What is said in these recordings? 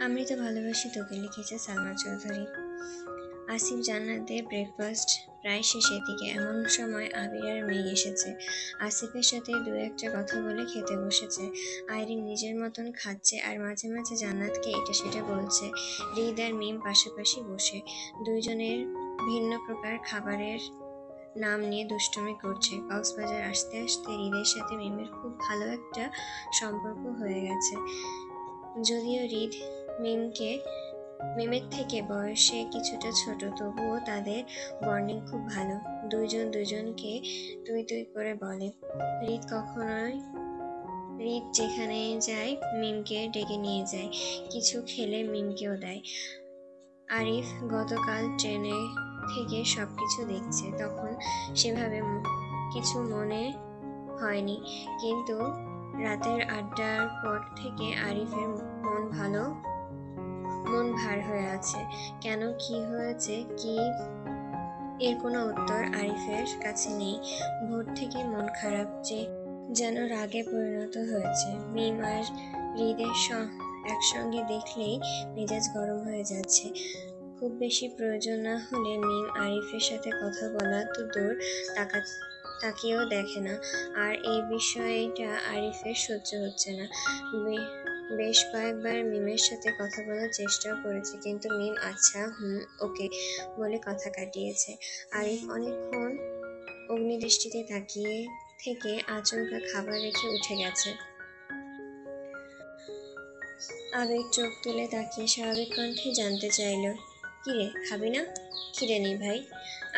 আমি তো ভালোবাসি তোকে, লিখেছে সালমা চৌধুরী। আসিফ জান্নাতের ব্রেকফাস্ট প্রায় শেষের দিকে। এমন সময় আবির আর মেঘ এসেছে। আসিফের সাথে দু একটা কথা বলে খেতে বসেছে। আইরিন নিজের মতন খাচ্ছে আর মাঝে মাঝে জান্নাতকে এটা সেটা বলছে। হৃদ আর মিম পাশাপাশি বসে দুইজনের ভিন্ন প্রকার খাবারের নাম নিয়ে দুষ্টুমি করছে। কক্সবাজার আসতে আসতে হৃদের সাথে মিমের খুব ভালো একটা সম্পর্ক হয়ে গেছে। যদিও হৃদ মিমের থেকে বয়সে কিছুটা ছোট, তবুও তাদের বন্ডিং খুব ভালো। দুইজন দুজনকে তুই তুই করে বলে। হৃদ যেখানে যায় মিমকে ডেকে নিয়ে যায়, কিছু খেলে মিমকেও দেয়। আরিফ গতকাল ট্রেনে থেকে সবকিছু দেখছে, তখন সেভাবে কিছু মনে হয়নি, কিন্তু রাতের আড্ডার পর থেকে আরিফের মন ভার হয়ে আছে। কেন, কি হয়েছে, কি এর কোনো উত্তর আরিফের কাছে নেই। ভোর থেকে মন খারাপ যেন রাগে পরিণত হয়েছে। মিম আর হৃদের একসঙ্গে দেখলেই মেজাজ গরম হয়ে যাচ্ছে। খুব বেশি প্রয়োজন না হলে মিম আরিফের সাথে কথা বলা তো দূর, তাকিয়েও দেখে না। আর এই বিষয়টা আরিফের সহ্য হচ্ছে না। বেশ কয়েকবার মিমের সাথে কথা বলার চেষ্টাও করেছে, কিন্তু মিম আচ্ছা ওকে বলে কথা কাটিয়েছে। আরিফ অনেকক্ষণ অগ্নিদৃষ্টিতে তাকিয়ে থেকে আচমকা খাবার রেখে উঠে গেছে। আবেগ চোখ তুলে তাকিয়ে স্বাভাবিক কণ্ঠে জানতে চাইল, কিরে খাবি না? খিদে নেই ভাই।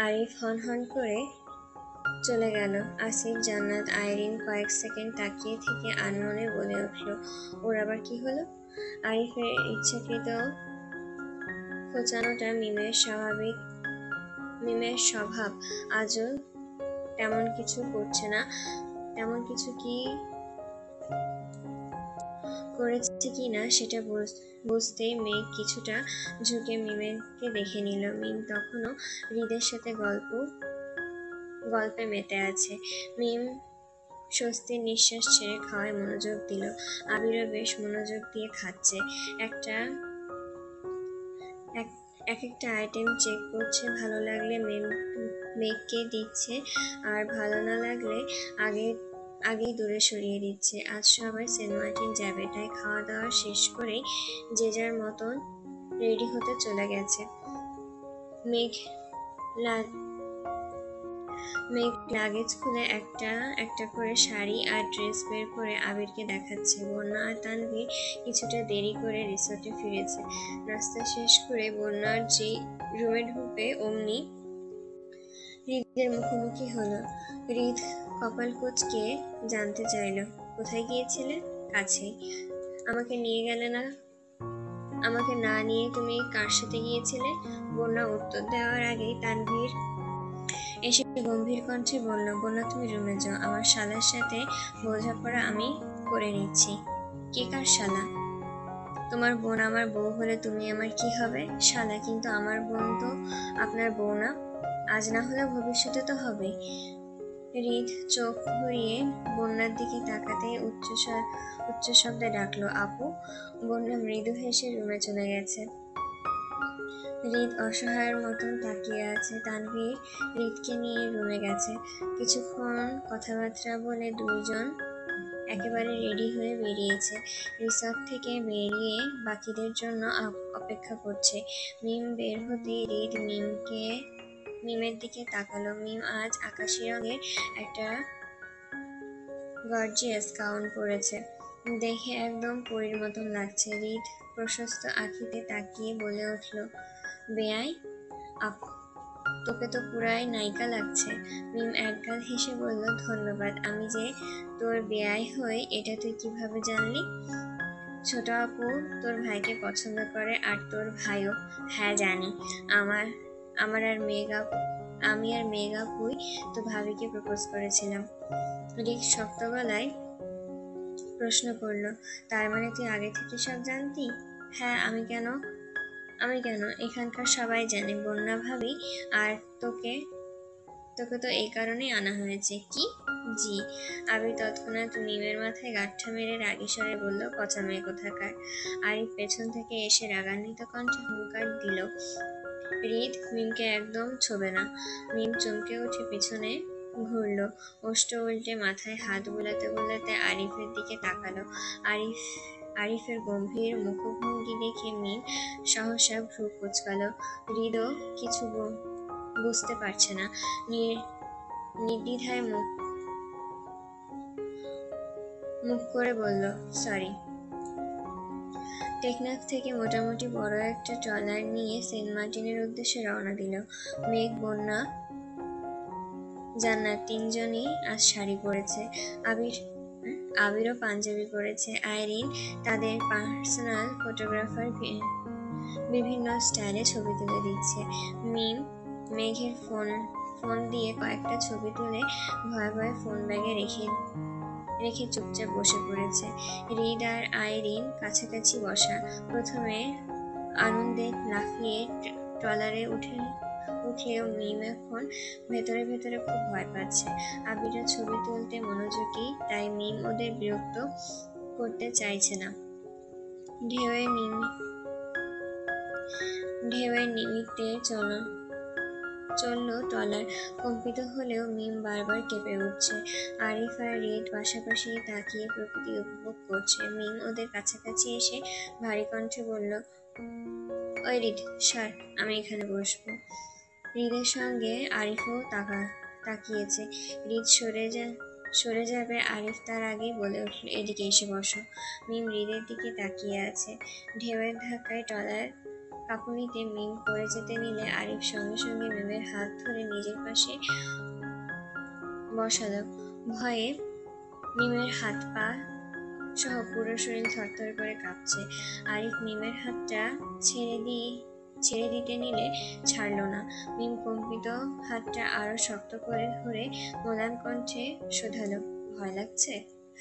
আরিফ হন করে চলে গেল। আসিফ, জান্নাত, আইরিন কয়েক সেকেন্ড তাকিয়ে থেকে আনমনে বলে উঠল, ওর আবার কি হলো? আরিফের ইচ্ছাকৃত খোঁচানোটা মিমের স্বভাব। আজও তেমন কিছু করছে না। তেমন কিছু কি করেছে কি না সেটা বুঝতেই মেঘ কিছুটা ঝুঁকে মিমকে দেখে নিল। মিম তখনও হৃদের সাথে গল্পে মেতে আছে। মিম স্বস্তির নিঃশ্বাস ছেড়ে খাওয়ায় মনোযোগ দিল। আবিরও বেশ মনোযোগ দিয়ে খাচ্ছে। এক একটা আইটেম চেক করছে। ভালো লাগলে মেঘকে দিচ্ছে, আর ভালো না লাগলে আগেই দূরে সরিয়ে দিচ্ছে। আজ সবাই সেন্ট মার্টিন যাবে, তাই খাওয়া দাওয়া শেষ করেই যে যার মতন রেডি হতে চলে গেছে। মেঘ লাগেজ খুলে একটা একটা করে শাড়ি আর ড্রেস বের করে আবিরকে দেখাচ্ছে। বন্যা আর তানভীর কিছুটা দেরি করে রিসোর্টে ফিরেছে। নাস্তা শেষ করে বন্যার যে রুমে ঢুকবে অমনি হৃদের মুখোমুখি হলো। হৃদ কপাল কুঁচকে জানতে চাইল, কোথায় গিয়েছিলে? কাছেই। আমাকে নিয়ে গেলে না? আমাকে না নিয়ে তুমি কার সাথে গিয়েছিলে? বন্যা উত্তর দেওয়ার আগেই তানভীর এসে গম্ভীর কণ্ঠে বলল, বন্যা তুমি রুমে যাও, আমার শালার সাথে বোঝাপড়া আমি করে নিচ্ছি। কে কার শালা? তোমার বোন আমার বউ হলে তুমি আমার কি হবে? শালা, কিন্তু আমার বোন তো আপনার বউ না। আজ না হলে ভবিষ্যতে তো হবে। হৃদ চোখ ঘুরিয়ে বন্যার দিকে তাকাতেই উচ্চ শব্দে ডাকলো, আপু। বন্যা মৃদু হেসে রুমে চলে গেছে। হৃদ অসহায়ের মতন তাকিয়ে আছে। তানভীর হৃদকে নিয়ে রুমে গেছে। কিছুক্ষণ কথাবার্তা বলে দুইজন একেবারে রেডি হয়ে বেরিয়েছে। রিসর্ট থেকে বেরিয়ে বাকিদের জন্য অপেক্ষা করছে। মিম বের হতেই হৃদ মিমের দিকে তাকালো। মিম আজ আকাশি রঙের একটা গর্জিয়াস গাউন পরেছে। দেখে একদম পরীর মতন লাগছে। হৃদ প্রশস্ত আঁখিতে তাকিয়ে বলে উঠল, বেয়াই, তোকে তো পুরাই নায়িকা লাগছে। মিম একগাল হেসে বলল, ধন্যবাদ। আমি যে তোর বেয়াই হই এটা তুই কিভাবে জানলি? ছোট আপু তোর ভাইকে পছন্দ করে, আর তোর ভাইও। হ্যাঁ জানি। আমি আর মেঘ আপুই তো ভাবিকে প্রপোজ করেছিলাম। রিক শক্ত গলায় প্রশ্ন করলো, তার মানে তুই আগে থেকে সব জানতি? হ্যাঁ, আমি কেন? এখানকার সবাই জানে, বন্যা ভাবি, আর তোকে তো এই কারণেই আনা হয়েছে। কি? জি। আবির তৎক্ষণাৎ মিমের মাথায় গাঁঠা মেরে রাগী স্বরে বলল, পচা মেয়ে কোথাকার। আরিফ পেছন থেকে এসে রাগান্বিত কণ্ঠে হুঙ্কার দিল, হৃদ, মিমকে একদম ছোবে না। মিম চমকে উঠে পিছনে ঘুরল, ওষ্ঠ উল্টে মাথায় হাত বোলাতে বোলাতে আরিফের দিকে তাকালো। আরিফ আরিফের গম্ভীর মুখভঙ্গি দেখে মিম সহসা ভ্রু কুঁচকালো। হৃদও কিছু বুঝতে পারছে না, নির্দ্বিধায় মুখ করে বলল, সরি। টেকনাফ থেকে মোটামুটি বড় একটা ট্রলার নিয়ে সেন্ট মার্টিনের উদ্দেশ্যে রওনা দিল। মেঘ, বন্যা, জান্নাত তিনজনই আজ শাড়ি পরেছে। আবিরও পাঞ্জাবি পরেছে। আইরিন তাদের পার্সোনাল ফটোগ্রাফার, বিভিন্ন স্টাইলে ছবি তুলে দিচ্ছে। মিম মেঘের ফোন দিয়ে কয়েকটা ছবি তুলে ভয়ে ভয়ে ফোন ব্যাগে রেখে চুপচাপ বসে পড়েছে। হৃদ আর আইরিন কাছাকাছি বসা। প্রথমে আনন্দে লাফিয়ে ট্রলারে উঠলেও মিম এখন ভেতরে ভেতরে খুব ভয় পাচ্ছে। আবিরা ছবি তুলতে মনোযোগী, তাই মিম ওদের বিরক্ত করতে চাইছে না। ঢেউয়ের নিমিত্তে চলল ট্রলার। কম্পিত হলেও মিম বারবার কেঁপে উঠছে। আরিফ আর হৃদ পাশাপাশি তাকিয়ে প্রকৃতি উপভোগ করছে। মিম ওদের কাছাকাছি এসে ভারী কণ্ঠে বলল, ওই হৃদ, সর, আমি এখানে বসবো। হৃদের সঙ্গে আরিফও তাকিয়েছে। হৃদ সরে যাবে, আরিফ তার আগেই বলে উঠল, এদিকে এসে বসো। মিম হৃদের দিকে তাকিয়ে আছে। ঢেউয়ের ধাক্কায় ট্রলার কাঁপুনিতে মিম পড়ে যেতে নিলে আরিফ সঙ্গে সঙ্গে মিমের হাত ধরে নিজের পাশে বসালো। ভয়ে মিমের হাত পা সহ পুরো শরীর থরথর করে কাঁপছে। আরিফ মিমের হাতটা ছেড়ে দিতে নিলে ছাড়ল না। মিম কম্পিত হাতটা আরো শক্ত করে ধরে মোলায়েম কণ্ঠে শোধালো, ভয় লাগছে?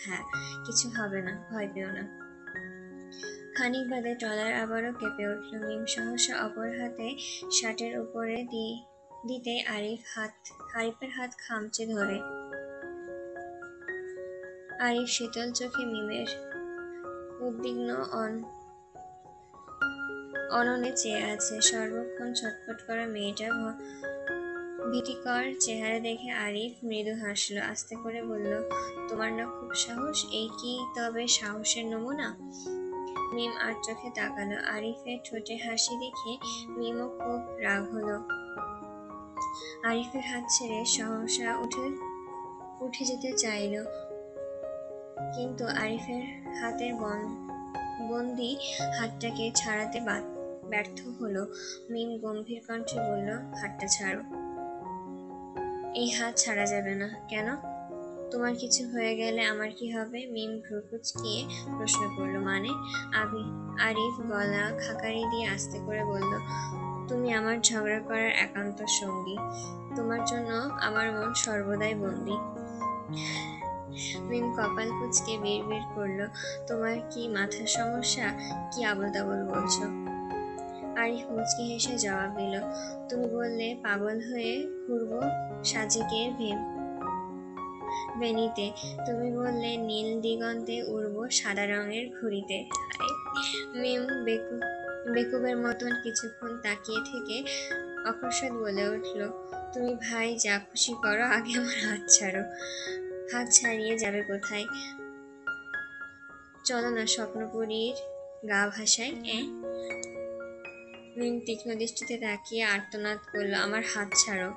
হ্যাঁ, কিছু হবে না, ভয় পেও না। খানিক বাদে ট্রলার আবারও কেঁপে উঠল। মিম সহসা অপর হাতে শার্টের উপরে দিতে আরিফের হাত খামচে ধরে। আরিফ শীতল চোখে মিমের উদ্বিগ্ন অননে চেয়ে আছে। সর্বক্ষণ ছটফট করা মেয়েটা ভীতিকর চেহারা দেখে আরিফ মৃদু হাসল, আস্তে করে বলল, তোমার না খুব সাহস? এই কি তবে সাহসের নমুনা? মিম আর চোখে তাকালো। আরিফের ঠোঁটে হাসি দেখে মিমও খুব রাগ হলো। আরিফের হাত ছেড়ে সহসা উঠে যেতে চাইল, কিন্তু আরিফের হাতের বন্দি হাতটাকে ছাড়াতে ব্যর্থ হলো। মিম গম্ভীর কণ্ঠে বলল, হাতটা ছাড়ো। এই হাত ছাড়া যাবে না। কেন? তোমার কিছু হয়ে গেলে আমার কি হবে? মিম ভ্রু কুঁচকিয়ে প্রশ্ন করল। মানে? আরিফ গলা খাকারি দিয়ে আস্তে করে বলল, তুমি আমার ঝগড়া করার একান্ত সঙ্গী। তোমার জন্য আমার মন সর্বদাই বন্দী। মিম কপাল কুঁচকে বিড়বিড় করল, তোমার কি মাথার সমস্যা? কি আবল তাবল বলছো? আরিফ মুচকি হেসে জবাব দিল, তুমি বললে পাগল হয়ে ঘুরবো সাজেকের ভেনিতে। তুমি বললে নীল দিগন্তে উড়বো সাদা রঙের ঘুড়িতে। মিম বেকুবের মতন কিছুক্ষণ তাকিয়ে থেকে অকস্মাৎ বলে উঠল, তুমি ভাই যা খুশি করো, আগে আমার হাত ছাড়ো। হাত ছাড়িয়ে যাবে কোথায়? চলো না স্বপ্নপুরীর গা ভাসায়। মিম তীক্ষ্ণ দৃষ্টিতে তাকিয়ে আর্তনাদ করলো, আমার হাত ছাড়ো।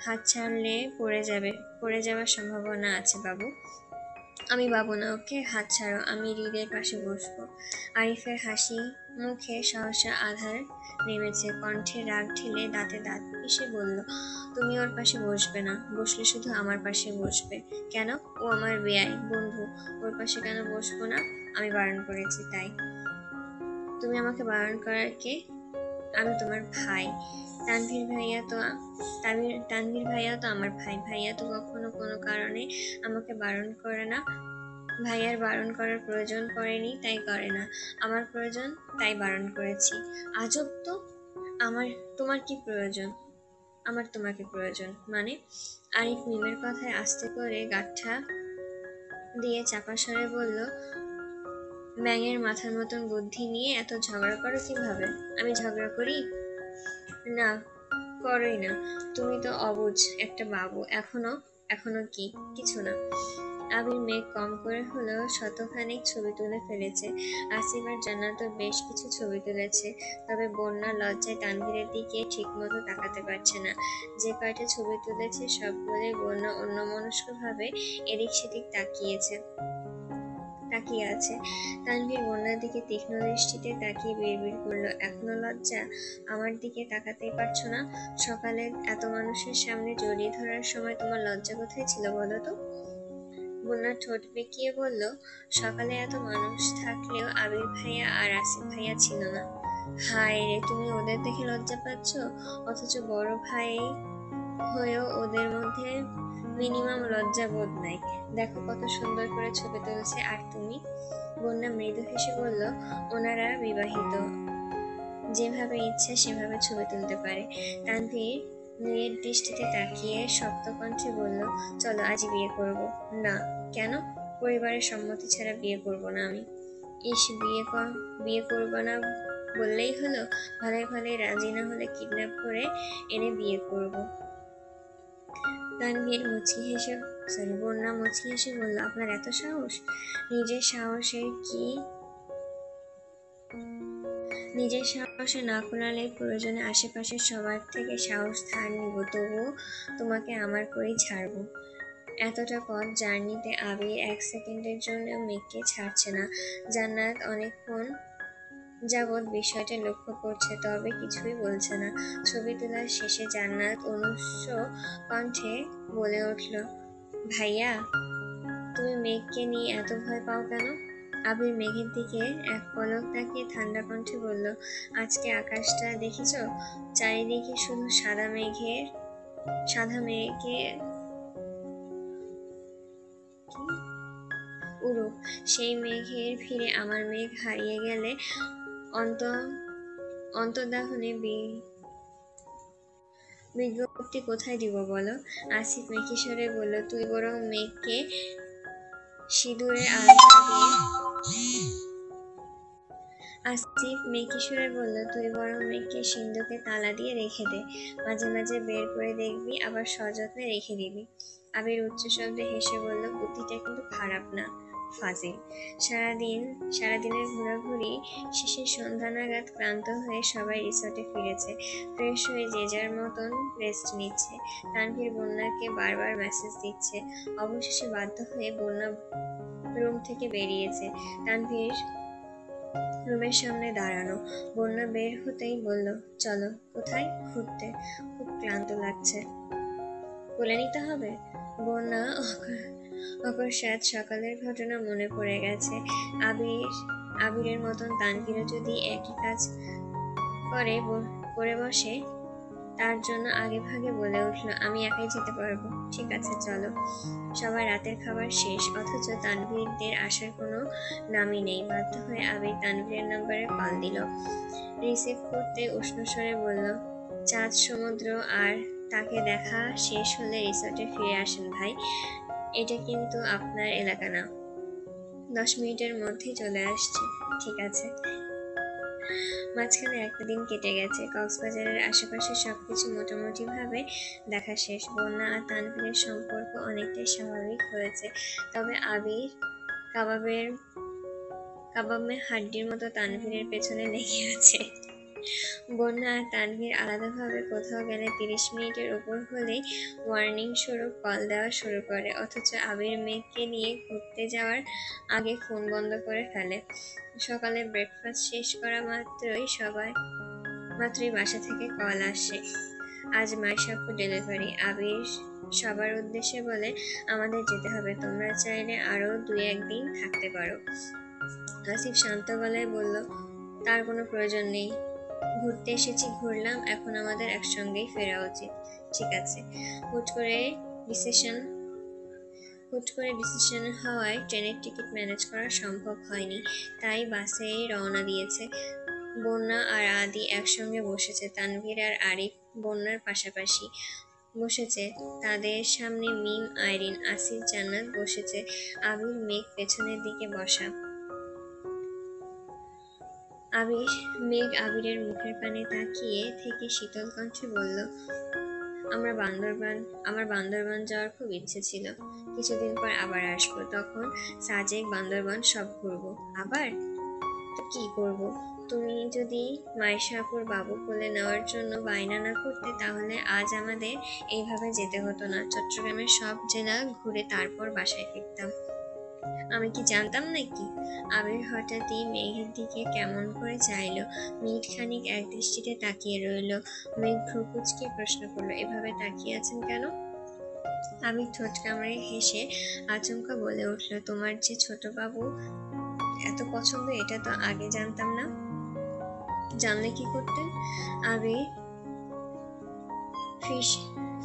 হাত ছাড়লে পড়ে যাওয়ার সম্ভাবনা আছে বাবু। আমি বাবু না, ওকে? হাত ছাড়ো, আমি হৃদের পাশে বসবো। আরিফের হাসি মুখে সহসা আধার নেমেছে, কণ্ঠে রাগ ঢেলে দাঁতে দাঁত পিষে বলল, তুমি ওর পাশে বসবে না, বসলে শুধু আমার পাশে বসবে। কেন? ও আমার বেয়াই বন্ধু, ওর পাশে কেন বসবো না? আমি বারণ করেছি তাই। তুমি আমাকে বারণ করার কে? আমি তোমার ভাই। তানভীর ভাইয়া তো আমার ভাই। ভাইয়া তো কখনো কোনো কারণে আমাকে বারণ করে না। ভাইয়ার বারণ করার প্রয়োজন পড়েনি, তাই করে না। আমার প্রয়োজন, তাই বারণ করেছি। আজব তো। তোমার কি প্রয়োজন? আমার তোমাকে প্রয়োজন মানে? আরিফ মিমের কথায় আস্তে করে গাঁটটা দিয়ে চাপা স্বরে বলল, ব্যাঙের মাথার মতন বুদ্ধি নিয়ে এত ঝগড়া করো কিভাবে? আমি ঝগড়া করি? না, করোই না। তুমি তো অবুঝ একটা বাবু। এখনো এখনো কি? কিছু না। আবির মেঘ কম করে হলেও শতখানেক ছবি তুলে ফেলেছে। আসিফ আর জান্নাতও বেশ কিছু ছবি তুলেছে। তবে বন্যা লজ্জায় তানভীরের দিকে ঠিকমতো তাকাতে পারছে না। যে কয়টা ছবি তুলেছে সবগুলোই বন্যা অন্যমনস্কভাবে এদিক সেদিক তাকিয়ে আছে। তানভীর বন্যার দিকে তীক্ষ্ণ দৃষ্টিতে তাকিয়ে বিড়বিড় করলো, এখনো লজ্জা? আমার দিকে তাকাতেই পারছো না? সকালে এত মানুষের সামনে জড়িয়ে ধরার সময় তোমার লজ্জা কোথায় ছিল বলো তো? বন্যা ঠোঁট বেঁকিয়ে বলল, সকালে এত মানুষ থাকলেও আবির ভাইয়া আর আসিফ ভাইয়া ছিল না। হায় রে, তুমি ওদের দেখে লজ্জা পাচ্ছ, অথচ বড় ভাই হয়েও ওদের মধ্যে মিনিমাম লজ্জা বোধ নাই। দেখো কত সুন্দর করে ছবি তুলছে। আর তুমি? বন্যা মৃদু হেসে বলল, ওনারা বিবাহিত, যেভাবে ইচ্ছে সেভাবে ছবি তুলতে পারে। তানভীর মেয়ের দৃষ্টিতে তাকিয়ে শক্ত কণ্ঠে বলল, চলো আজ বিয়ে করব। না। কেন? পরিবারের সম্মতি ছাড়া বিয়ে করব না আমি। ইস, বিয়ে করব না বললেই হলো? ভালোই ভালোই রাজি না হলে কিডন্যাপ করে এনে বিয়ে করব। তানভীর বন্যা মুচকি হেসে বলল, আপনার এত সাহস? নিজের সাহসের কি নিজের সাহসে না কুলালে প্রয়োজনে আশেপাশের সবার থেকে সাহস ধার নিব, তবুও তোমাকে আমার করেই ছাড়বো। এতটা পথ জার্নিতে আবির এক সেকেন্ডের জন্য মেঘকে ছাড়ছে না। জান্নাত অনেকক্ষণ যাবৎ বিষয়টা লক্ষ্য করছে, তবে কিছুই বলছে না। ছবি তোলার শেষে জান্নাত অনুষ্ণ কণ্ঠে বলে উঠল, ভাইয়া, তুমি মেঘকে নিয়ে এত ভয় পাও কেন? আবির মেঘের দিকে এক পলক তাকিয়ে ঠান্ডা কণ্ঠে বলল, আজকে আকাশটা দেখেছ? চারিদিকে শুধু সাদা মেঘে উড়ো। সেই মেঘের ভিড়ে আমার মেঘ হারিয়ে গেলে অন্ত অন্তর্দাহনে বিজ্ঞপ্তি কোথায় দিব বলো? আসিফ মেঘিস্বরে বলল, তুই বরং মেঘকে সিঁদুরের আলতা দিয়ে আসিফ মেঘিস্বরে বলল, তুই বরং মেঘকে সিন্ধুকে তালা দিয়ে রেখে দে। মাঝে মাঝে বের করে দেখবি, আবার সযত্নে রেখে দিবি। আবির উচ্চ শব্দে হেসে বলল, বুদ্ধিটা কিন্তু খারাপ না, ফাজিল। সারাদিনের ঘোরাঘুরি শেষে সন্ধ্যা নাগাদ ক্লান্ত হয়ে সবাই রিসর্টে ফিরেছে। ফ্রেশ হয়ে যে যার মতন রেস্ট নিচ্ছে। তানভীর বন্যাকে বারবার মেসেজ দিচ্ছে। অবশেষে বাধ্য হয়ে বন্যা রুম থেকে বেরিয়েছে। তানভীর রুমের সামনে দাঁড়ানো। বন্যা বের হতেই বলল, চলো। কোথায়? ঘুরতে। খুব ক্লান্ত লাগছে। কোলে নিতে হবে? বন্যা অকস্মাৎ সকালের ঘটনা মনে পড়ে গেছে। আবিরের মতন তানভীরও যদি একই কাজ করে বসে, তার জন্য আগে ভাগে বলে উঠল, আমি একাই যেতে পারবো। ঠিক আছে, চলো। সবার রাতের খাবার শেষ, অথচ তানভীরদের আসার কোনো নামই নেই। বাধ্য হয়ে আবির তানভীরের নাম্বারে কল দিল। রিসিভ করতে উষ্ণ স্বরে বলল, চাঁদ, সমুদ্র আর তাকে দেখা শেষ হলে রিসর্টে ফিরে আসেন ভাই। এটা কিন্তু আপনার এলাকা না। 10 মিনিটের মধ্যেই চলে আসছি। ঠিক আছে। মাঝখানে একটা দিন কেটে গেছে। কক্সবাজারের আশেপাশে সবকিছু মোটামুটি ভাবে দেখা শেষ। বন্যা আর তানভীরের সম্পর্ক অনেকটাই স্বাভাবিক হয়েছে। তবে আবির কাবাব মে হাড্ডির মতো তানভীরের পেছনে লেগে আছে। বন্যা আর তানভীর আলাদাভাবে কোথাও গেলে 30 মিনিটের উপর হলেই ওয়ার্নিং স্বরূপ কল দেওয়া শুরু করে, অথচ আবির মেঘকে নিয়ে ঘুরতে যাওয়ার আগে ফোন বন্ধ করে ফেলে। সকালে ব্রেকফাস্ট শেষ করা মাত্রই বাসা থেকে কল আসে, আজ মাইশাপু ডেলিভারি। আবির সবার উদ্দেশ্যে বলে, আমাদের যেতে হবে, তোমরা চাইলে আরো 2-1 দিন থাকতে পারো। আসিফ শান্ত গলায় বলল, তার কোনো প্রয়োজন নেই। ঘুরতে এসেছি, ঘুরলাম, এখন আমাদের একসঙ্গেই ফেরা উচিত। ঠিক আছে। হুট করে ডিসিশন হওয়ায় ট্রেনের টিকিট ম্যানেজ করা সম্ভব হয়নি, তাই বাসেই রওনা দিয়েছে। বন্যা আর আদি একসঙ্গে বসেছে। তানভীর আর আরিফ বন্যার পাশাপাশি বসেছে। তাদের সামনে মিম, আইরিন, আসিফ, জান্নাত বসেছে। আবির, মেঘ পেছনের দিকে বসা। আবিরের মুখের পানে তাকিয়ে থেকে শীতল কণ্ঠে বলল, আমার বান্দরবান যাওয়ার খুব ইচ্ছে ছিল। কিছুদিন পর আবার আসবো, তখন সাজেক, বান্দরবান সব ঘুরবো। আবার? তো কি করব? তুমি যদি মাইশাপুর বাবু কোলে নেওয়ার জন্য বায়না না করতে, তাহলে আজ আমাদের এইভাবে যেতে হতো না। চট্টগ্রামের সব জেলা ঘুরে তারপর বাসায় ফিরতাম। আমি কি জানতাম নাকি? আবির হঠাৎই মেঘের দিকে কেমন করে চাইল। মিনিট খানিক এক দৃষ্টিতে তাকিয়ে রইল। মেঘ ভ্রু কুঁচকে প্রশ্ন করলো, এভাবে তাকিয়ে আছেন কেন? আবির ঠোঁট কামড়ে হেসে আচমকা বলে উঠল, তোমার যে ছোট বাবু এত পছন্দ, এটা তো আগে জানতাম না। জানলে কি করতেন? আবির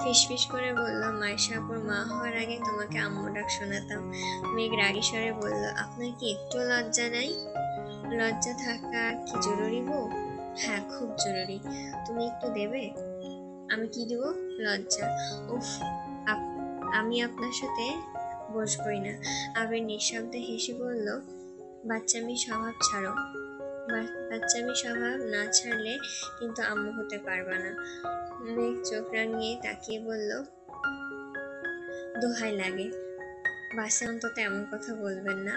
ফিসফিস করে বলল, মাইশাপুর মা হওয়ার আগে তোমাকে আম্মু ডাক শোনাতাম। মেঘ রাগী স্বরে বলল, আপনার কি একটু লজ্জা নাই? লজ্জা থাকা কি জরুরি বউ? হ্যাঁ, খুব জরুরি। তুমি একটু দেবে? আমি কি দেব? লজ্জা। উফ, আমি আপনার সাথে বসবই না। আবির নিঃশব্দে হেসে বলল, বাচ্চামি স্বভাব ছাড়ো। বাচ্চামি স্বভাব না ছাড়লে কিন্তু আম্মু হতে পারবা না। মেঘ চোখ রাঙিয়ে তাকিয়ে বলল, দোহাই লাগে, বাসে অন্তত এমন কথা বলবেন না।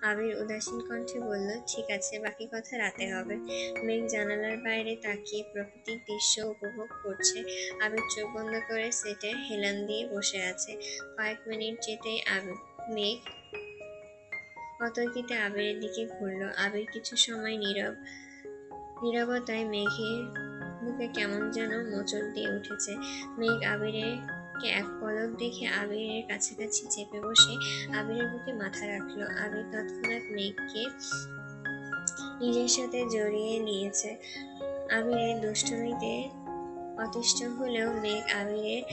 আবির উদাসীন কণ্ঠে বলল, ঠিক আছে, বাকি কথা রাতে হবে। মেঘ জানালার বাইরে তাকিয়ে প্রাকৃতিক দৃশ্য উপভোগ করছে। আবির চোখ বন্ধ করে সেটে হেলান দিয়ে বসে আছে। কয়েক মিনিট যেতেই মেঘ অতর্কিতে আবিরের দিকে ঘুরল। আবির কিছু সময় নীরবতায় মেঘের বুকে কেমন যেন মোচড় দিয়ে উঠেছে। মেঘ আবিরকে এক পলক দেখে আবিরের কাছাকাছি চেপে বসে আবিরের বুকে মাথা রাখলো। আবির তৎক্ষণাৎ মেঘকে নিজের সাথে জড়িয়ে নিয়েছে। আবিরের দুষ্টুমিতে অতিষ্ঠ হলেও মেঘ আবিরের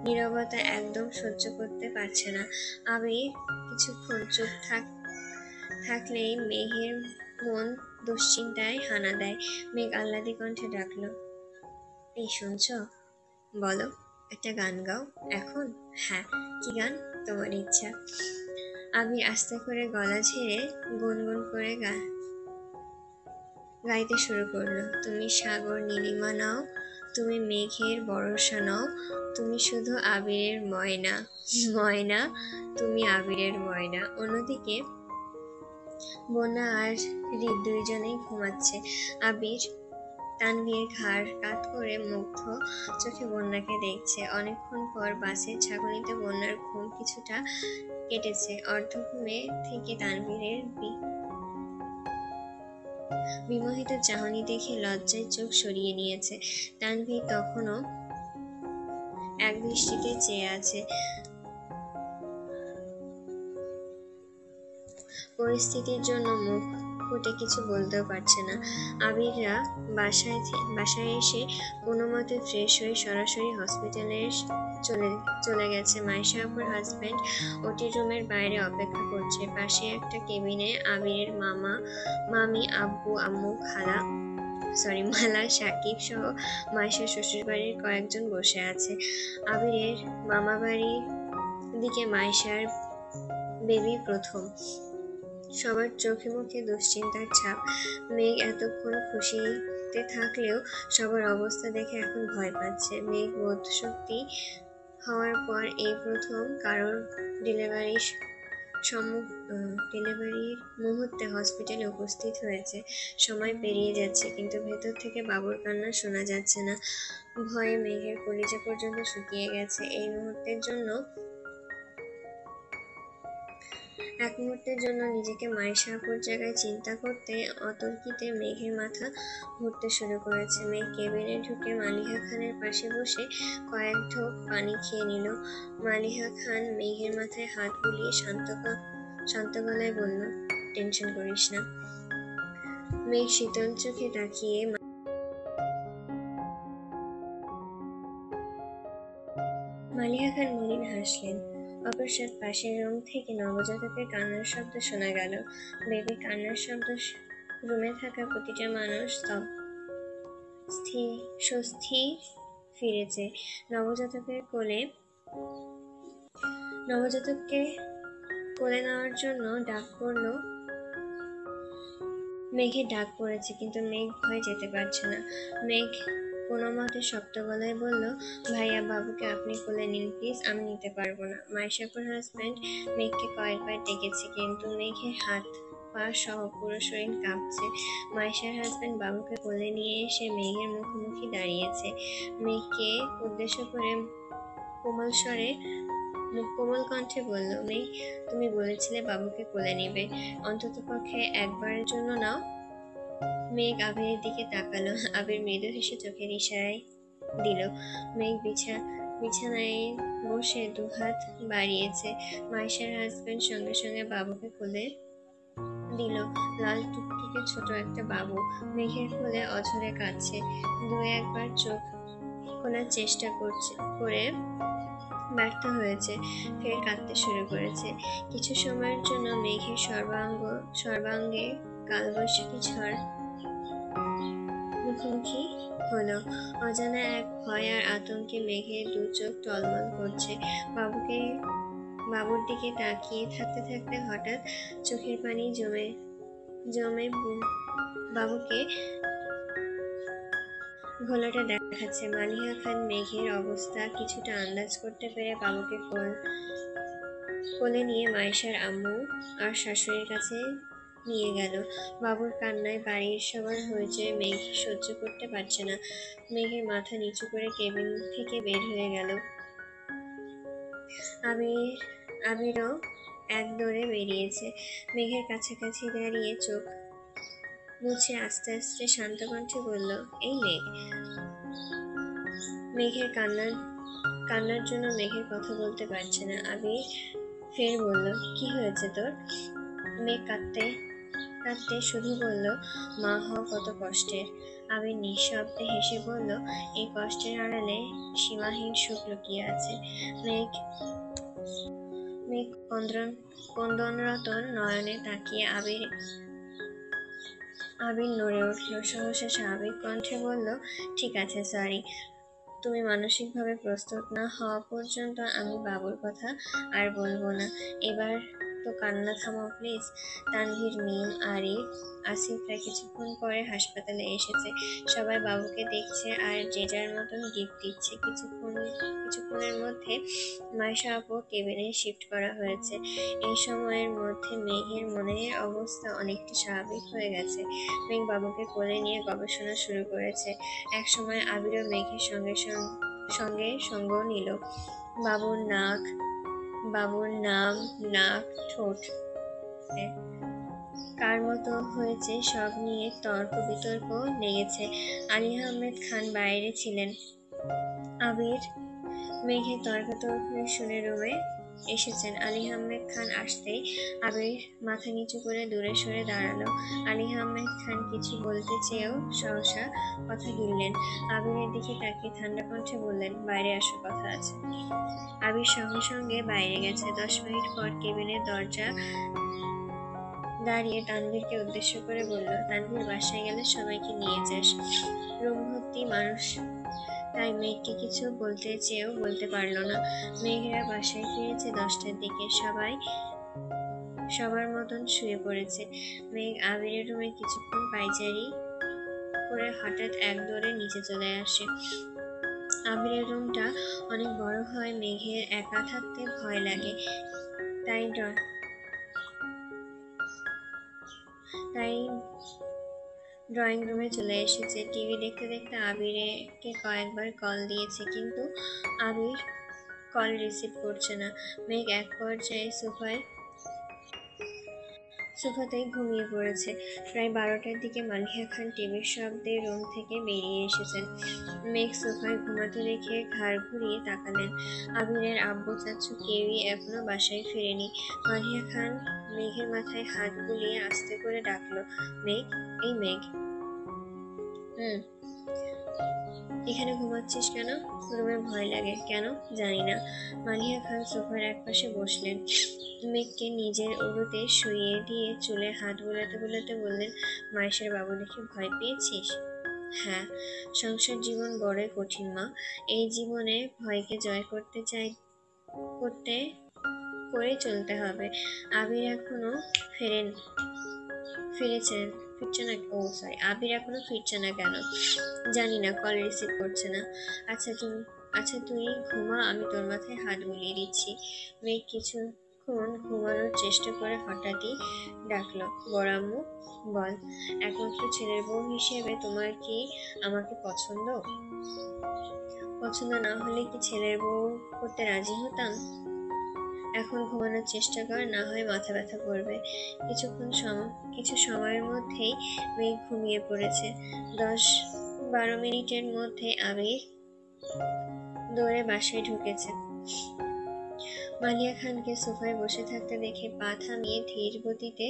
নীরবতা একদম সহ্য করতে পারছে না। আবির কিছুক্ষণ চুপ থাকলেই মেঘের মন দুশ্চিন্তায় হানা দেয়। মেঘ আহ্লাদী কণ্ঠে ডাকলো, এই শুনছ? বলো, একটা গান গাও এখন। হ্যাঁ, কি গান? তোমার ইচ্ছা। আবির আস্তে করে গলা ঝেড়ে গুনগুন করে গাইতে শুরু করলো, তুমি সাগর নীলিমা নাও, তুমি মেঘের বরষা নাও, তুমি শুধু আবিরের ময়না, ময়না, তুমি আবিরের ময়না। অন্যদিকে বন্যা আর হৃদ দুইজনেই ঘুমাচ্ছে। আবির তানভীর ঘাড় কাত করে মুগ্ধ চোখে বন্যাকে দেখছে। অনেকক্ষণ পর বাসের ঝাঁকুনিতে বন্যার ঘুম কিছুটা কেটেছে। অর্ধঘুমে থেকে তানভীরের বিমোহিত চাহনি দেখে লজ্জায় চোখ সরিয়ে নিয়েছে। তানভীর তখনও এক দৃষ্টিতে চেয়ে আছে। পরিস্থিতির জন্য মুখ ফুটে কিছু বলতেও পারছে না। আবিররা বাসায় এসে কোনো মতে ফ্রেশ হয়ে সরাসরি হসপিটালে চলে গেছে। মাইশা আপুর হাজবেন্ড ওটি রুমের বাইরে অপেক্ষা করছে। পাশে একটা কেবিনে আবিরের মামি, আব্বু, আম্মু, মালা, সাকিব সহ মাইশার শ্বশুর বাড়ির কয়েকজন বসে আছে। আবিরের মামা বাড়ির দিকে মাইশার বেবি প্রথম। সবার চোখে মুখে দুশ্চিন্তার ছাপ। মেঘ এতক্ষণ খুশিতে থাকলেও সবার অবস্থা দেখে এখন ভয় পাচ্ছে। মেঘ বোধশক্তি হওয়ার পর এই প্রথম কারোর ডেলিভারির মুহূর্তে হসপিটালে উপস্থিত হয়েছে। সময় পেরিয়ে যাচ্ছে, কিন্তু ভেতর থেকে বাবুর কান্না শোনা যাচ্ছে না। ভয়ে মেঘের কলিজা পর্যন্ত শুকিয়ে গেছে। এক মুহূর্তের জন্য নিজেকে মাইশা আপুর জায়গায় চিন্তা করতে অতর্কিতে মেঘের মাথা ঘুরতে শুরু করেছে। মেঘ কেবিনে ঢুকে মালিহা খানের পাশে বসে কয়েক ঢোক পানি খেয়ে নিল। মালিহা খান মেঘের মাথায় হাত বুলিয়ে শান্ত গলায় বলল, টেনশন করিস না। মেঘ শীতল চোখে তাকিয়ে মালিহা খান মলিন হাসলেন। অকস্মাৎ পাশের রুম থেকে নবজাতকের কান্নার শব্দ শোনা গেল। বেবির কান্নার শব্দ রুমে থাকা প্রতিটা মানুষ স্বস্তির ফিরেছে। নবজাতকের কোলে নবজাতককে কোলে নেওয়ার জন্য ডাক পড়ল। মেঘের ডাক পড়েছে, কিন্তু মেঘ ভয় যেতে পারছে না। মেঘ কোনো মতে শক্ত গলায় বলল, ভাইয়া, বাবুকে আপনি কোলে নিন প্লিজ, আমি নিতে পারবো না। মাইশাপুর হাজব্যান্ড মেঘকে কয়েকবার ডেকেছে, কিন্তু মেঘের হাত পা সহ পুরো শরীর কাঁপছে। মাইশার হাজব্যান্ড বাবুকে কোলে নিয়ে এসে মেঘের মুখোমুখি দাঁড়িয়েছে। মেঘকে উদ্দেশ্য করে কোমল স্বরে কোমল কণ্ঠে বলল, মেঘ, তুমি বলেছিলে বাবুকে কোলে নেবে, অন্ততপক্ষে একবারের জন্য নাও। মেঘ আবিরের দিকে তাকালো। আবির মৃদু হেসে চোখের ইশারায় দিল। মেঘ বিছানায় বসে দুহাত বাড়িয়েছে। মাইশার হাজবেন্ড সঙ্গে সঙ্গে বাবুকে কোলে দিল। লাল টুকটুকে ছোট একটা বাবু মেঘের কোলে অঝরে কাঁদছে। দু একবার চোখ খোলার চেষ্টা করে ব্যর্থ হয়েছে, ফের কাঁদতে শুরু করেছে। কিছু সময়ের জন্য মেঘের সর্বাঙ্গে কালবৈশাখী ঝড় মুখোমুখি হলো। অজানা এক ভয় আর আতঙ্কে মেঘের দু চোখ টলমল করছে। বাবুর দিকে তাকিয়ে থাকতে থাকতে হঠাৎ চোখের পানি জমে জমে বাবুকে ঘোলাটে দেখাচ্ছে। মালিহা খান মেঘের অবস্থা কিছুটা আন্দাজ করতে পেরে বাবুকে কোলে নিয়ে মাইশার আম্মু আর শাশুড়ির কাছে নিয়ে গেল। বাবুর কান্নায় বাড়ির সবার হইচই মেঘ সহ্য করতে পারছে না। মেঘের মাথা নিচু করে কেবিন থেকে বের হয়ে গেল। আবিরও এক দৌড়ে বেরিয়েছে। মেঘের কাছাকাছি দাঁড়িয়ে চোখ মুছে আস্তে আস্তে শান্ত কণ্ঠে বলল, এই মেঘ। মেঘের কান্নার জন্য মেঘের কথা বলতে পারছে না। আবির ফের বলল, কি হয়েছে তোর? মেঘ কাঁদতে কাঁদতে শুধু বলল, মা হওয়া কত কষ্টের। আবির নিঃশব্দে হেসে বলল, এই কষ্টের আড়ালে সীমাহীন সুখ লুকিয়ে আছে। মেঘ ক্রন্দনরত নয়নে তাকিয়ে আবির নড়ে উঠল। সহসা স্বাভাবিক কণ্ঠে বলল, ঠিক আছে, সরি। তুমি মানসিকভাবে প্রস্তুত না হওয়া পর্যন্ত আমি বাবুর কথা আর বলবো না। এবার তো কান্না থামাও প্লিজ। তানভীর, মিম, আরিফ, আসিফরা কিছুক্ষণ পরে হাসপাতালে এসেছে। সবাই বাবুকে দেখছে আর যে যার মতন গিফট দিচ্ছে। কিছুক্ষণের মধ্যে মাইশা আপু কেবিনে শিফট করা হয়েছে। এই সময়ের মধ্যে মেঘের মনের অবস্থা অনেকটা স্বাভাবিক হয়ে গেছে। মেঘ বাবুকে কোলে নিয়ে গবেষণা শুরু করেছে। এক সময় আবিরও মেঘের সঙ্গে সঙ্গ নিল। বাবুর নাম, নাক, ঠোঁট কার মতো হয়েছে সব নিয়ে তর্ক বিতর্ক লেগেছে। আলী আহমেদ খান বাইরে ছিলেন। আবির মেঘের তর্কাতর্কি শুনে রুমে এসেছেন। আলী আহমেদ খান আসতেই আবির মাথা নিচু করে দূরে সরে দাঁড়ালো। আলী আহমেদ খান কিছু বলতে চেয়েও সহসা কথা গিললেন। আবিরের দিকে তাকিয়ে ঠান্ডা কণ্ঠে বললেন, বাইরে আসো, কথা আছে। আবির সঙ্গে সঙ্গে বাইরে গেছে। 10 মিনিট পর কেবিনের দরজা দাঁড়িয়ে তানভীরকে উদ্দেশ্য করে বলল, তানভীর, বাসায় গেলে সবাইকে নিয়ে যাস। রুম ভর্তি মানুষ, তাই মেঘকে কিছু বলতে চেয়েও বলতে পারল না। মেঘেরা বাসায় ফিরেছে 10টার দিকে। সবাই সবার মতন শুয়ে পড়েছে। মেঘ আবিরের রুমে কিছুক্ষণ পায়চারি করে হঠাৎ এক দৌড়ে নিচে চলে আসে। আবিরের রুমটা অনেক বড় হয় মেঘের একা থাকতে ভয় লাগে, তাই ড্রয়িং রুমে চলে এসেছে। টিভি দেখতে দেখতে আবিরকে কয়েকবার কল দিয়েছে, কিন্তু আবির কল রিসিভ করছে না। মেঘ এক পর্যায়ে সোফাতেই ঘুমিয়ে পড়েছে। প্রায় 12টার দিকে মালিহা খান টিভির শব্দে রুম থেকে বেরিয়ে এসেছেন। মেঘ সোফায় ঘুমাতে রেখে ঘাড় ঘুরিয়ে তাকালেন। আবিরের আব্বু চাচ্চু কেউই এখনো বাসায় ফেরেনি। মালিহা খান মেঘের মাথায় হাত বুলিয়ে আস্তে করে ডাকলো, মেঘ, এই মেঘ। এখানে ঘুমাচ্ছিস কেন? রুমে ভয় লাগে। কেন? জানি না। মালিহা খান সোফার একপাশে বসলেন। মেঘকে নিজের উরুতে শুইয়ে দিয়ে চুলে হাত বোলাতে বোলাতে বললেন, মাইশার বাবু দেখে ভয় পেয়েছিস? হ্যাঁ, সংসার জীবন বড়ই কঠিন মা। এই জীবনে ভয়কে জয় করতে করে চলতে হবে। আবির এখনো ফেরেন ফিরেছেন ফিরছে না। ও সরি, আবির এখনো ফিরছে না কেন জানি না, কল রিসিভ করছে না। আচ্ছা তুই ঘুমা, আমি তোর মাথায় হাত বুলিয়ে দিচ্ছি। মেঘ কিছুক্ষণ ঘুমানোর চেষ্টা করে হঠাৎই ডাকলো, বড় আম্মু বল, একমাত্র ছেলের বউ হিসেবে তোমার কি আমাকে পছন্দ? পছন্দ না হলে কি ছেলের বউ করতে রাজি হতাম? এখন ঘুমানোর চেষ্টা কর, না হয় মাথা ব্যথা করবে। কিছু সময়ের মধ্যেই মেঘ ঘুমিয়ে পড়েছে। 10-12 মিনিটের মধ্যে আবির দৌড়ে বাসায় ঢুকেছে। মালিয়া খানকে সোফায় বসে থাকতে দেখে পা থামিয়ে ধীর গতিতে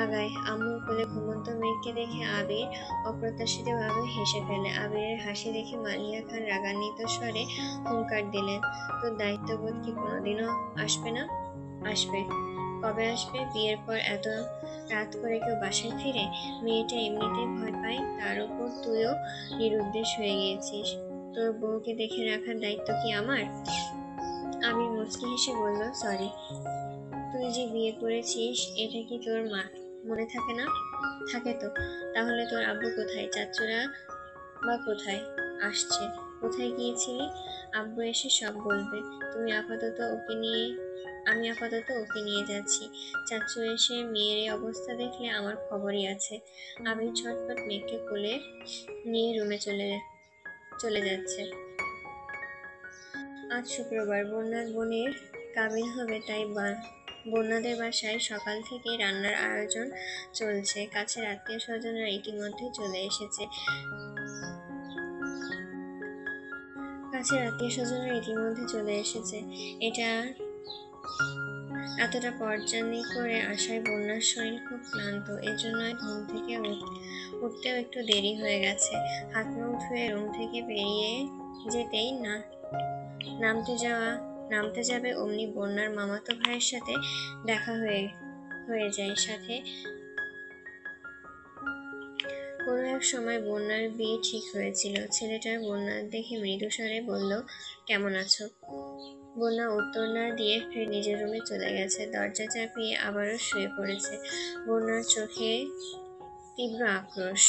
আগায়। আম্মুর কোলে ঘুমন্ত মেঘকে দেখে আবির অপ্রত্যাশিতভাবে হেসে ফেলে। আবিরের হাসি দেখে মালিয়া খান রাগান্বিত স্বরে হুঙ্কার দিলেন, তোর দায়িত্ববোধ কি কোনোদিনও আসবে না? আসবে। কবে আসবে? বিয়ের পর এত রাত করে কেউ বাসায় ফিরে? মেয়েটা এমনিতেই ভয় পায়, তার উপর তুইও নিরুদ্দেশ হয়ে গিয়েছিস। তোর বউকে দেখে রাখার দায়িত্ব কি আমার? আবির মুচকি হেসে বলল, সরি। তুই যে বিয়ে করেছিস এটা কি তোর মনে থাকে না? থাকে তো। তাহলে তোর আব্বু কোথায়? চাচুরা বা কোথায়? আসছে। কোথায় গিয়েছিলি? আব্বু এসে সব বলবে। আমি আপাতত ওকে নিয়ে যাচ্ছি। চাচু এসে মেয়ের এই অবস্থা দেখলে আমার খবরই আছে। আবির ঝটপট মেয়েকে কোলে নিয়ে রুমে চলে যাচ্ছে। আজ শুক্রবার, বন্যার বোনের কাবিন হবে, তাই বন্যাদের বাসায় সকাল থেকেই রান্নার আয়োজন চলছে। কাছের আত্মীয় স্বজনরা ইতিমধ্যে চলে এসেছে। এটা এতটা পর্যানি করে আসায় বন্যার শরীর খুব ক্লান্ত, এজন্যই ঘুম থেকে উঠতেও একটু দেরি হয়ে গেছে। হাত মুখ ধুয়ে রুম থেকে বেরিয়ে যেতেই নামতে যাবে অমনি বন্যার মামাতো ভাইয়ের সাথে দেখা হয়ে যায়। সাথে কোনো এক সময় বন্যার বিয়ে ঠিক হয়েছিল। ছেলেটার বন্যার দেখে মৃদু স্বরে বলল, কেমন আছো? বন্যা উত্তর না দিয়ে ফের নিজের রুমে চলে গেছে। দরজা চাপিয়ে আবারও শুয়ে পড়েছে। বন্যার চোখে তীব্র আক্রোশ।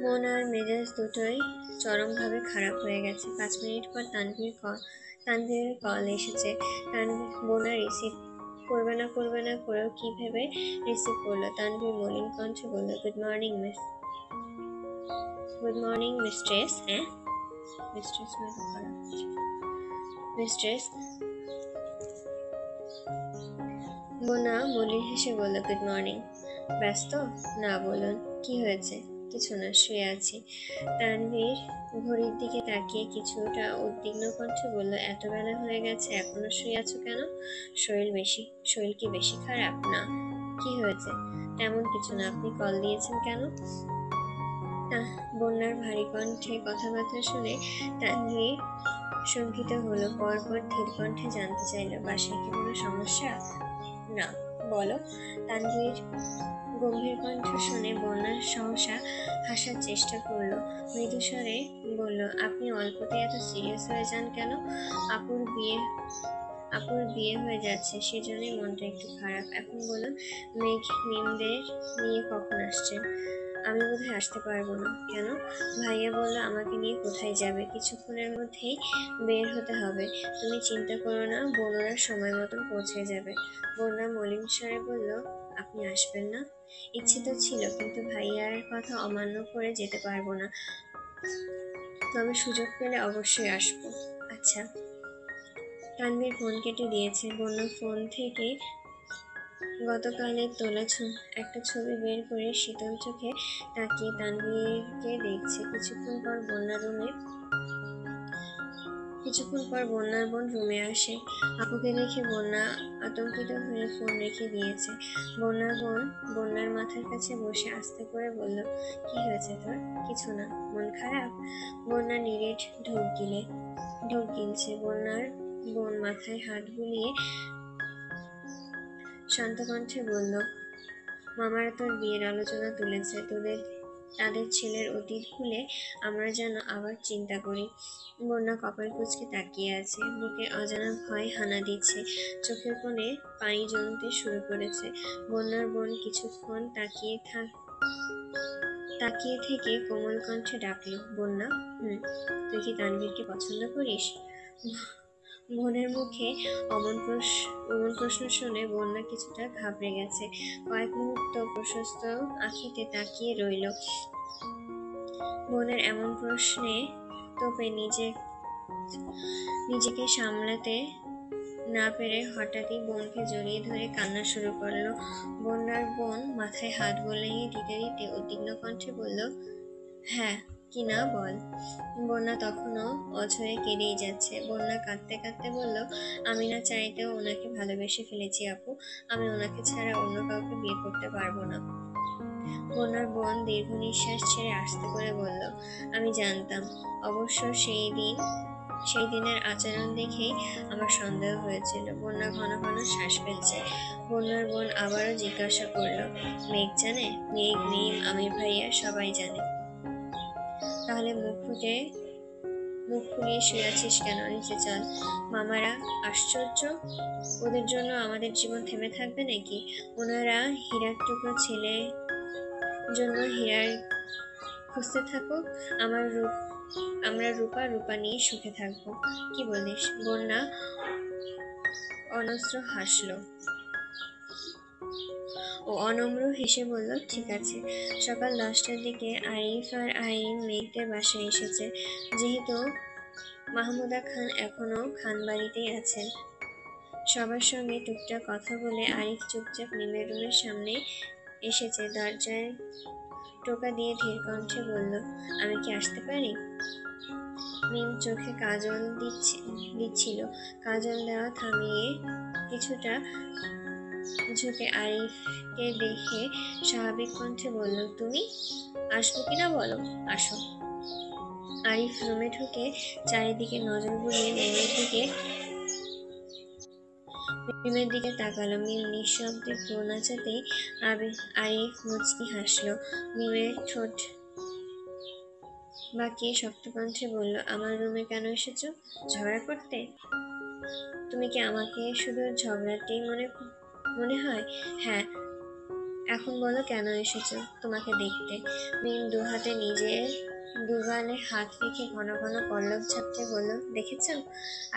মন আর মেজাজ দুটোই চরমভাবে খারাপ হয়ে গেছে। 5 মিনিট পর তানভীরের কল এসেছে। বোনা রিসিভ করবে না করেও কি ভেবে রিসিভ করলো। তানভীর মলিন কণ্ঠে বলল, গুড মর্নিং মিস্ট্রেস। হ্যাঁ, মিস্ট্রেস মানে খারাপ। মিস্ট্রেস। বোনা মলিন হেসে বলল, গুড মর্নিং। ব্যস্ত? না, বলুন। কি হয়েছে? কিছু না, শুয়ে আছি। তানভীর ঘড়ির দিকে তাকিয়ে কিছুটা উদ্বিগ্ন কণ্ঠে বলল, এত বেলা হয়ে গেছে, এখনো শুয়ে আছো কেন? শরীর কি বেশি খারাপ? না। কি হয়েছে? তেমন কিছু না। আপনি কল দিয়েছেন কেন? বন্যার ভারী কণ্ঠে কথাবার্তা শুনে তানভীর শঙ্কিত হলো। পরপর ধীর কণ্ঠে জানতে চাইল, বাসায় কি কোনো সমস্যা? না। বলো। তানভীর গম্ভীর কণ্ঠ শুনে বন্যা সহসা হাসার চেষ্টা করলো। মৃদু স্বরে বলল, আপনি অল্পতে এত সিরিয়াস হয়ে যান কেন? আপুর বিয়ে হয়ে যাচ্ছে, সেজন্যই মনটা একটু খারাপ। এখন বলুন, মেঘ মিমদের নিয়ে কখন আসছেন? আমি বোধহয় আসতে পারবো না। কেন? ভাইয়া বলল আমাকে নিয়ে কোথায় যাবে, কিছুক্ষণের মধ্যেই বের হতে হবে। তুমি চিন্তা করো না, বোনরা সময় মতন পৌঁছে যাবে। বন্যা মলিন স্বরে বলল, আপনি আসবেন না? ইচ্ছে তো ছিল, কিন্তু ভাইয়ার কথা অমান্য করে যেতে পারবো না। তবে সুযোগ পেলে অবশ্যই আসবো। আচ্ছা। তানভীর ফোন কেটে দিয়েছে। বন্যা ফোন থেকে গতকালের তোলা একটা ছবি বের করে শীতল চোখে তাকিয়ে তানভীরকে দেখছে। কিছুক্ষণ পর বন্যার বোন রুমে আসে। আপুকে দেখে বন্যা আতঙ্কিত হয়ে ফোন রেখে দিয়েছে। বন্যার বোন বন্যার মাথার কাছে বসে আস্তে করে বলল, কি হয়েছে তোর? কিছু না। মন খারাপ? বন্যা নিরেট ঢোক গিলছে। বন্যার বোন মাথায় হাত বুলিয়ে শান্ত কণ্ঠে বলল, মামারা তোর বিয়ের আলোচনা তুলেছে, তাদের ছেলের অতীত ভুলে আমরা যেন আবার চিন্তা করি। বন্যা কপাল কুঁচকে তাকিয়ে আছে, বুকে অজানা ভয় হানা দিচ্ছে, চোখের কোণে পানি জমতে শুরু করেছে। বন্যার বোন কিছুক্ষণ তাকিয়ে থেকে কোমল কণ্ঠে ডাকলো, বন্যা, তুই কি তানভীরকে পছন্দ করিস? বোনের মুখে অমন প্রশ্ন শুনে বন্যা কিছুটা ঘাবড়ে গেছে। কয়েক মুহূর্ত প্রশস্ত আঁখিতে তাকিয়ে রইল। বোনের এমন প্রশ্নে তোপে নিজেকে সামলাতে না পেরে হঠাৎই বোনকে জড়িয়ে ধরে কান্না শুরু করলো। বন্যার বোন মাথায় হাত বুলিয়ে দিতে দিতে উদ্বিগ্ন কণ্ঠে বলল, হ্যাঁ কি না বল। বন্যা তখনও অঝরে কেঁদেই যাচ্ছে। বন্যা কাঁদতে কাঁদতে বলল, আমি না চাইতেও ওনাকে ভালোবেসে ফেলেছি আপু, আমি ওনাকে ছাড়া অন্য কাউকে বিয়ে করতে পারবো না। বন্যার বোন দীর্ঘ নিঃশ্বাস ছেড়ে আস্তে করে বলল, আমি জানতাম, অবশ্য সেই দিনের আচরণ দেখেই আমার সন্দেহ হয়েছিল। বন্যা ঘন ঘন শ্বাস ফেলছে। বন্যার বোন আবারও জিজ্ঞাসা করলো, মেঘ জানে? মেঘ, মিম, আমির ভাইয়া সবাই জানে। তাহলে মুখ ফুলিয়ে শুয়ে আছিস কেন? নিচে চল। মামারা আশ্চর্য, ওদের জন্য আমাদের জীবন থেমে থাকবে নাকি? ওনারা হীরার টুকরো ছেলে জন্য হীরার খুঁজতে থাকুক, আমরা রূপা নিয়ে সুখে থাকবো। কি বলিস? বন্যা অনস্র হাসলো ও অনম্র হেসে বলল, ঠিক আছে। সকাল 10টার দিকে আরিফ আর আইরিন মেঘদের বাসায় এসেছে। যেহেতু মাহমুদা খান এখনো খান বাড়িতেই আছেন, সবার সঙ্গে টুকটাক কথা বলে আরিফ চুপচাপ মিমের রুমের সামনে এসেছে। দরজায় টোকা দিয়ে ধীর কণ্ঠে বলল, আমি কি আসতে পারি? মিম চোখে কাজল দিচ্ছিল। কাজল দেওয়া থামিয়ে কিছুটা ঝুঁকে আরিফকে দেখে স্বাভাবিক কণ্ঠে বলল, তুমি আসবো কিনা বলো, আসো। আরিফ রুমে ঢুকে চারিদিকে নজর বুলিয়ে মিমের দিকে তাকালো। মিম নিঃশব্দে ভ্রু নাচাতেই আরিফ মুচকি হাসলো। মিমের ঠোঁট বাঁকিয়ে শক্ত কণ্ঠে বলল, আমার রুমে কেন এসেছো? ঝগড়া করতে? তুমি কি আমাকে শুধু ঝগড়াতেই মনে হয়? হ্যাঁ, এখন বলো কেন এসেছো? তোমাকে দেখতে। মিম দু হাতে নিজের দুগালে হাত রেখে ঘন ঘন পল্লব ঝাপটে বলল, দেখেছ?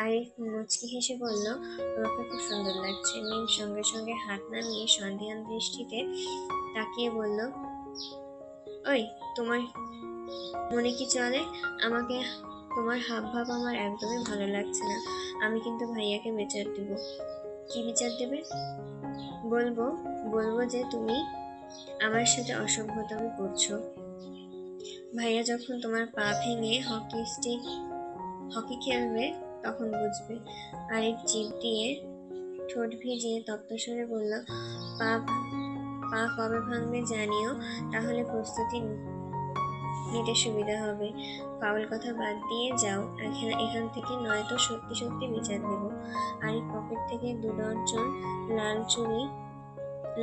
আরিফ মুচকি হেসে বলল, তোমাকে খুব সুন্দর লাগছে। মিম সঙ্গে সঙ্গে হাত নামিয়ে সন্ধিহান দৃষ্টিতে তাকিয়ে বলল, ওই তোমার মনে কি চলে? আমাকে তোমার হাব ভাব আমার একদমই ভালো লাগছে না। আমি কিন্তু ভাইয়াকে বিচার দেব। কি বিচার দেবে? বলবো যে তুমি আমার সাথে অসভ্যতামি করছো। ভাইয়া যখন তোমার পা ভেঙে হকি খেলবে তখন বুঝবে। আরিফ জিভ দিয়ে ঠোঁট ভিজিয়ে তপ্ত স্বরে বলল, পা কবে ভাঙবে জানিও, তাহলে প্রস্তুতি নিতে সুবিধা হবে। ফাউল কথা বাদ দিয়ে যাও এখান থেকে, নয়তো সত্যি সত্যি বিচার দেব। আরিফ পকেট থেকে 2 ডজন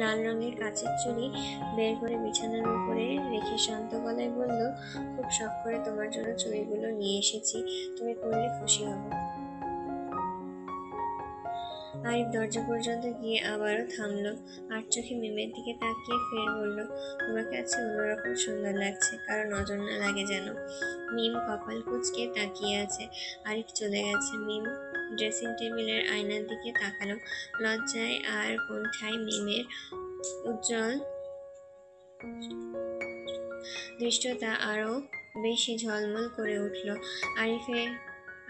লাল রঙের কাচের চুড়ি বের করে বিছানার উপরে রেখে শান্ত গলায় বলল, খুব শখ করে তোমার জন্য চুড়িগুলো নিয়ে এসেছি, তুমি পরলে খুশি হব। আরিফ দরজা পর্যন্ত গিয়ে আবারও থামলো, আর চোখে মিমের দিকে তাকিয়ে ফের বলল, তোমাকে আজকে অন্যরকম সুন্দর লাগছে, কারো নজর না লাগে যেন। মিম কপাল কুঁচকে তাকিয়ে আছে। আরিফ চলে গেছে। মিম ড্রেসিং টেবিলের আয়নার দিকে তাকালো। লজ্জায় আর কোণঠায় মিমের উজ্জ্বল দৃষ্টতা আরো বেশি ঝলমল করে উঠল।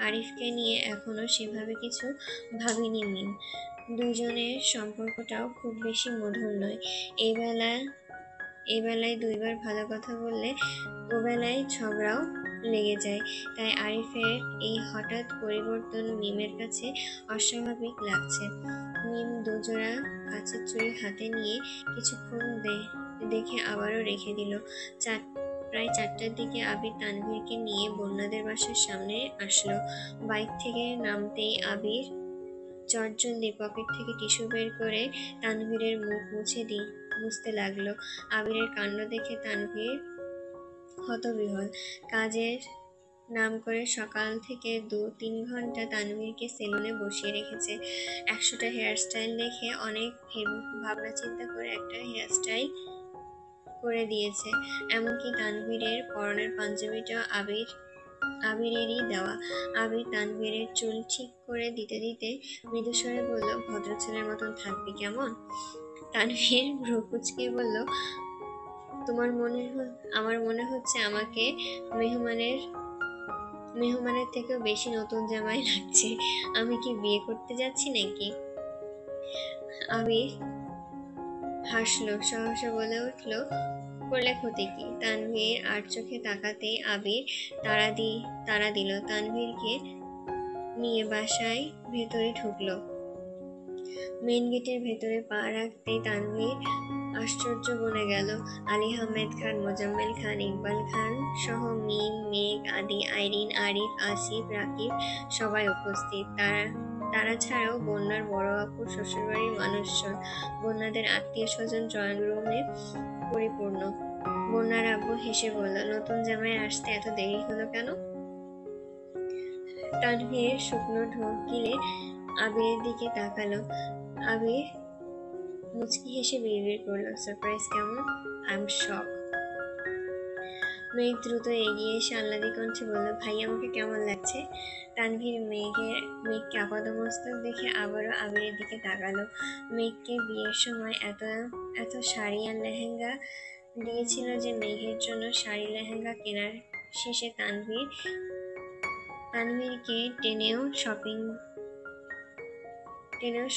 আরিফকে নিয়ে এখনো সেভাবে কিছু ভাবিনি মিম। দুজনের সম্পর্কটাও খুব বেশি মধুর নয়। এই বেলায় 2বার ভালো কথা বললে ও বেলায় ঝগড়াও লেগে যায়। তাই আরিফের এই হঠাৎ পরিবর্তন মিমের কাছে অস্বাভাবিক লাগছে। মিম 2 জোড়া কাচের চুড়ি হাতে নিয়ে কিছুক্ষণ দেখে আবারও রেখে দিল। প্রায় 4টার দিকে আবির তানভীরকে নিয়ে বন্যাদের বাসার সামনে আসলো। বাইক থেকে নামতেই আবির চটজলদি পকেট থেকে টিস্যু বের করে তানভীরের মুখ মুছে বুঝতে লাগলো। আবিরের কাণ্ড দেখে তানভীর হতবিহ্বল। কাজের নাম করে সকাল থেকে 2-3 ঘন্টা তানভীরকে সেলুনে বসিয়ে রেখেছে। 100টা হেয়ার স্টাইল দেখে অনেক ভাবনা চিন্তা করে একটা হেয়ার স্টাইল করে দিয়েছে। এমনকি তানভীরের পরনের পাঞ্জাবিটাও আবিরেরই দেওয়া। আবির তানভীরের চুল ঠিক করে দিতে দিতে মৃদুস্বরে বলল, ভদ্র ছেলের মতন থাকবি কেমন? তানভীর ভ্রু কুঁচকে বলল, আমার মনে হচ্ছে আমাকে মেহমানের থেকেও বেশি নতুন জামাই লাগছে। আমি কি বিয়ে করতে যাচ্ছি নাকি? আবির হাসলো, সহসা বলে উঠল, করলে ক্ষতি কি? তানভীর আর চোখে তাকাতেই আবির তাড়া দিল। তানভীরকে নিয়ে বাসায় ভেতরে ঢুকলো। মেন গেটের ভেতরে পা রাখতেই তানভীর আশ্চর্য বনে গেল। আলী আহমেদ খান, মোজাম্মেল খান, ইকবাল খান সহ মিম, মেঘ, আদি, আইরিন, আরিফ, আসিফ, রাকিব সবাই উপস্থিত। তারা ছাড়াও বন্যার বড় আপুর শ্বশুরবাড়ির মানুষজন, বন্যাদের আত্মীয় স্বজন ড্রয়িং রুমে পরিপূর্ণ। বন্যার আব্বু হেসে বলল, নতুন জামাই আসতে এত দেরি হলো কেন? তানভীর শুকনো ঢোক গিলে আবিরের দিকে তাকালো। আবির মুচকি হেসে বিড়বিড় করলো, সারপ্রাইজ কেমন? I am shock. মেঘ দ্রুত এগিয়ে এসে আহ্লাদি কণ্ঠে বলল, ভাই আমাকে কেমন লাগছে? তানভীর মেঘকে আপাদমস্তক দেখে আবারও আবিরের দিকে তাকালো। মেঘকে বিয়ের সময় এত শাড়ি আর লেহেঙ্গা দিয়েছিল যে মেঘের জন্য শাড়ি লেহেঙ্গা কেনার শেষে তানভীরকে টেনেও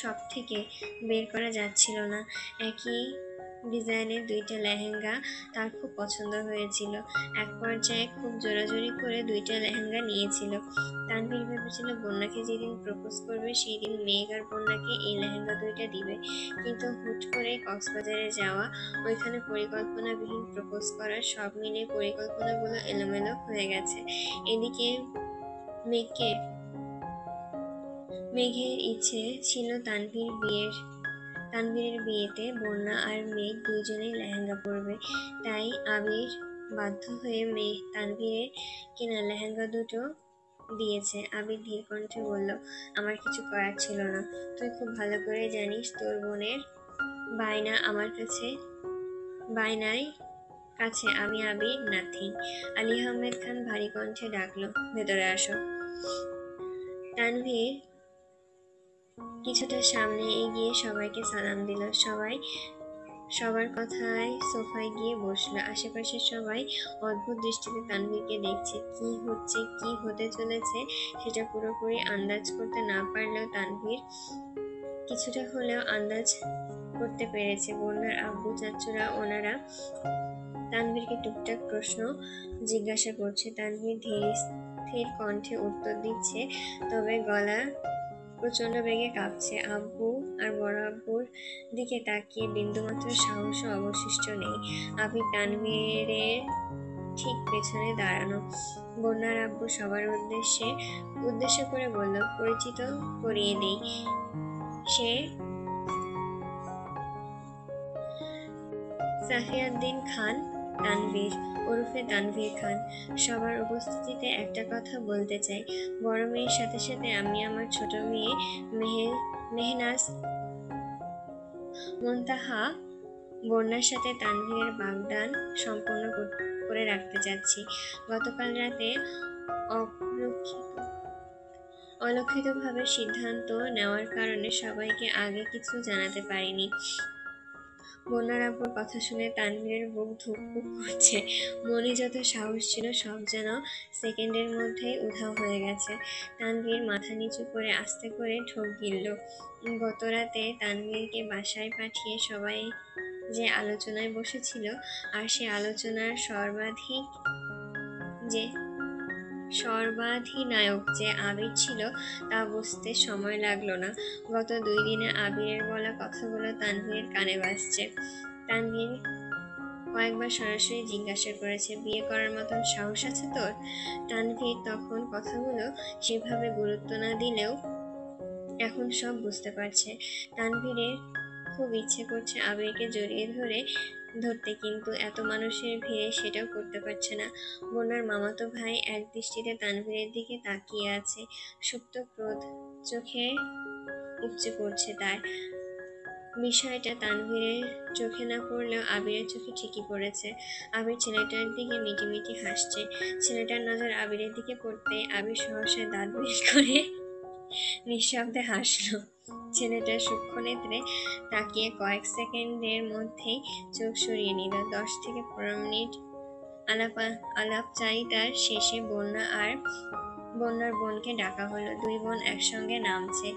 শপ থেকে বের করা যাচ্ছিল না। একই ডিজাইনের 2টা লেহেঙ্গা তার খুব পছন্দ হয়েছিল। এক পর্যায়ে খুব জোরাজুরি করে 2টা লেহেঙ্গা নিয়েছিল। তানভীর ভেবেছিল বন্যাকে যেদিন প্রপোজ করবে সেই দিন মেঘ আর বন্যাকে এই লেহেঙ্গা 2টা দিবে, কিন্তু হুট করে কক্সবাজারে যাওয়া, ওইখানে পরিকল্পনাবিহীন প্রপোজ করা, সব মিলিয়ে পরিকল্পনাগুলো এলোমেলো হয়ে গেছে। এদিকে মেঘের ইচ্ছে ছিল তানভীরের বিয়েতে বন্যা আর মেঘ দুজনেই লেহেঙ্গা পরবে। তাই আবির বাধ্য হয়ে তানভীরের কেনা লেহেঙ্গা 2টো দিয়েছে। আবির ধীর কণ্ঠে বলল, আমার কিছু করার ছিল না। তুই খুব ভালো করে জানিস তোর বোনের বায়নায় কাছে আমি আবির নাথিং। আলী আহমেদ খান ভারী কণ্ঠে ডাকলো, ভেতরে আসো। তানভীর কিছুটা সামনে এগিয়ে সবাইকে সালাম দিল। সবার কথায় সোফায় গিয়ে বসলো। আশেপাশের সবাই অদ্ভুত দৃষ্টিতে তানভীরকে দেখছে। কি হচ্ছে, কি হতে চলেছে সেটা পুরোপুরি আন্দাজ করতে না পারলেও তানভীর কিছুটা হলেও আন্দাজ করতে পেরেছে। বন্যার আব্বু চাচুরা ওনারা তানভীরকে টুকটাক প্রশ্ন জিজ্ঞাসা করছে। তানভীর ধীর কণ্ঠে উত্তর দিচ্ছে, তবে গলা প্রচন্ড বেগে কাঁপছে। আব্বু আর বড় আব্বুর দিকে তাকিয়ে বিন্দুমাত্র সাহসও অবশিষ্ট নেই। আবির তানভীরের ঠিক পেছনে দাঁড়ানো। বন্যার আব্বু সবার উদ্দেশ্য করে বলল, পরিচিত করিয়ে দিই, সে সাফিয়াউদ্দিন খান তানভীর ওরফে তানভীর খান। সবার উপস্থিতিতে একটা কথা বলতে চাই। বড় মেয়ের সাথে সাথে আমি আমার ছোট মেয়ে মেহনাজ মুনতাহা বন্যার সাথে তানভীরের বাগদান সম্পন্ন করে রাখতে চাচ্ছি। গতকাল রাতে অলক্ষিতভাবে সিদ্ধান্ত নেওয়ার কারণে সবাইকে আগে কিছু জানাতে পারিনি। বন্যার আব্বুর কথা শুনে তানভীরের বুক ধুকপুক করছে। মনে যত সাহস ছিল সব যেন সেকেন্ডের মধ্যেই উধাও হয়ে গেছে। তানভীর মাথা নিচু করে আস্তে করে ঢোক গিলল। গতরাতে তানভীরকে বাসায় পাঠিয়ে সবাই যে আলোচনায় বসেছিল, আর সে আলোচনার সর্বাধিনায়ক যে আবির ছিল তা বুঝতে সময় লাগলো না। গত 2 দিনে আবিরের বলা কথাগুলো তানভীরের কানে বাজছে। তানভীর কয়েকবার সরাসরি জিজ্ঞাসা করেছে, বিয়ে করার মতন সাহস আছে তোর? তানভীর তখন কথাগুলো সেভাবে গুরুত্ব না দিলেও এখন সব বুঝতে পারছে। তানভীরের খুব ইচ্ছে করছে আবিরকে জড়িয়ে ধরতে, কিন্তু এত মানুষের ভিড়ে সেটাও করতে পারছে না। বন্যার মামাতো ভাই এক দৃষ্টিতে তানভীরের দিকে তাকিয়ে আছে, সুপ্ত ক্রোধ চোখে উপচে পড়ছে তার। বিষয়টা তানভীরের চোখে না পড়লেও আবিরের চোখে ঠিকই পড়েছে। আবির ছেলেটার দিকে মিটিমিটি হাসছে। ছেলেটার নজর আবিরের দিকে পড়তে আবির সহসা দাঁত বের করে নিঃশব্দে হাসলো। ছেলেটার সূক্ষ্ম নেত্রে তাকিয়ে কয়েক সেকেন্ডের মধ্যেই চোখ সরিয়ে নিল। 10 থেকে 15 মিনিট আলাপচারিতার শেষে বন্যার বোনকে ডাকা হলো। দুই বোন একসঙ্গে নামছে।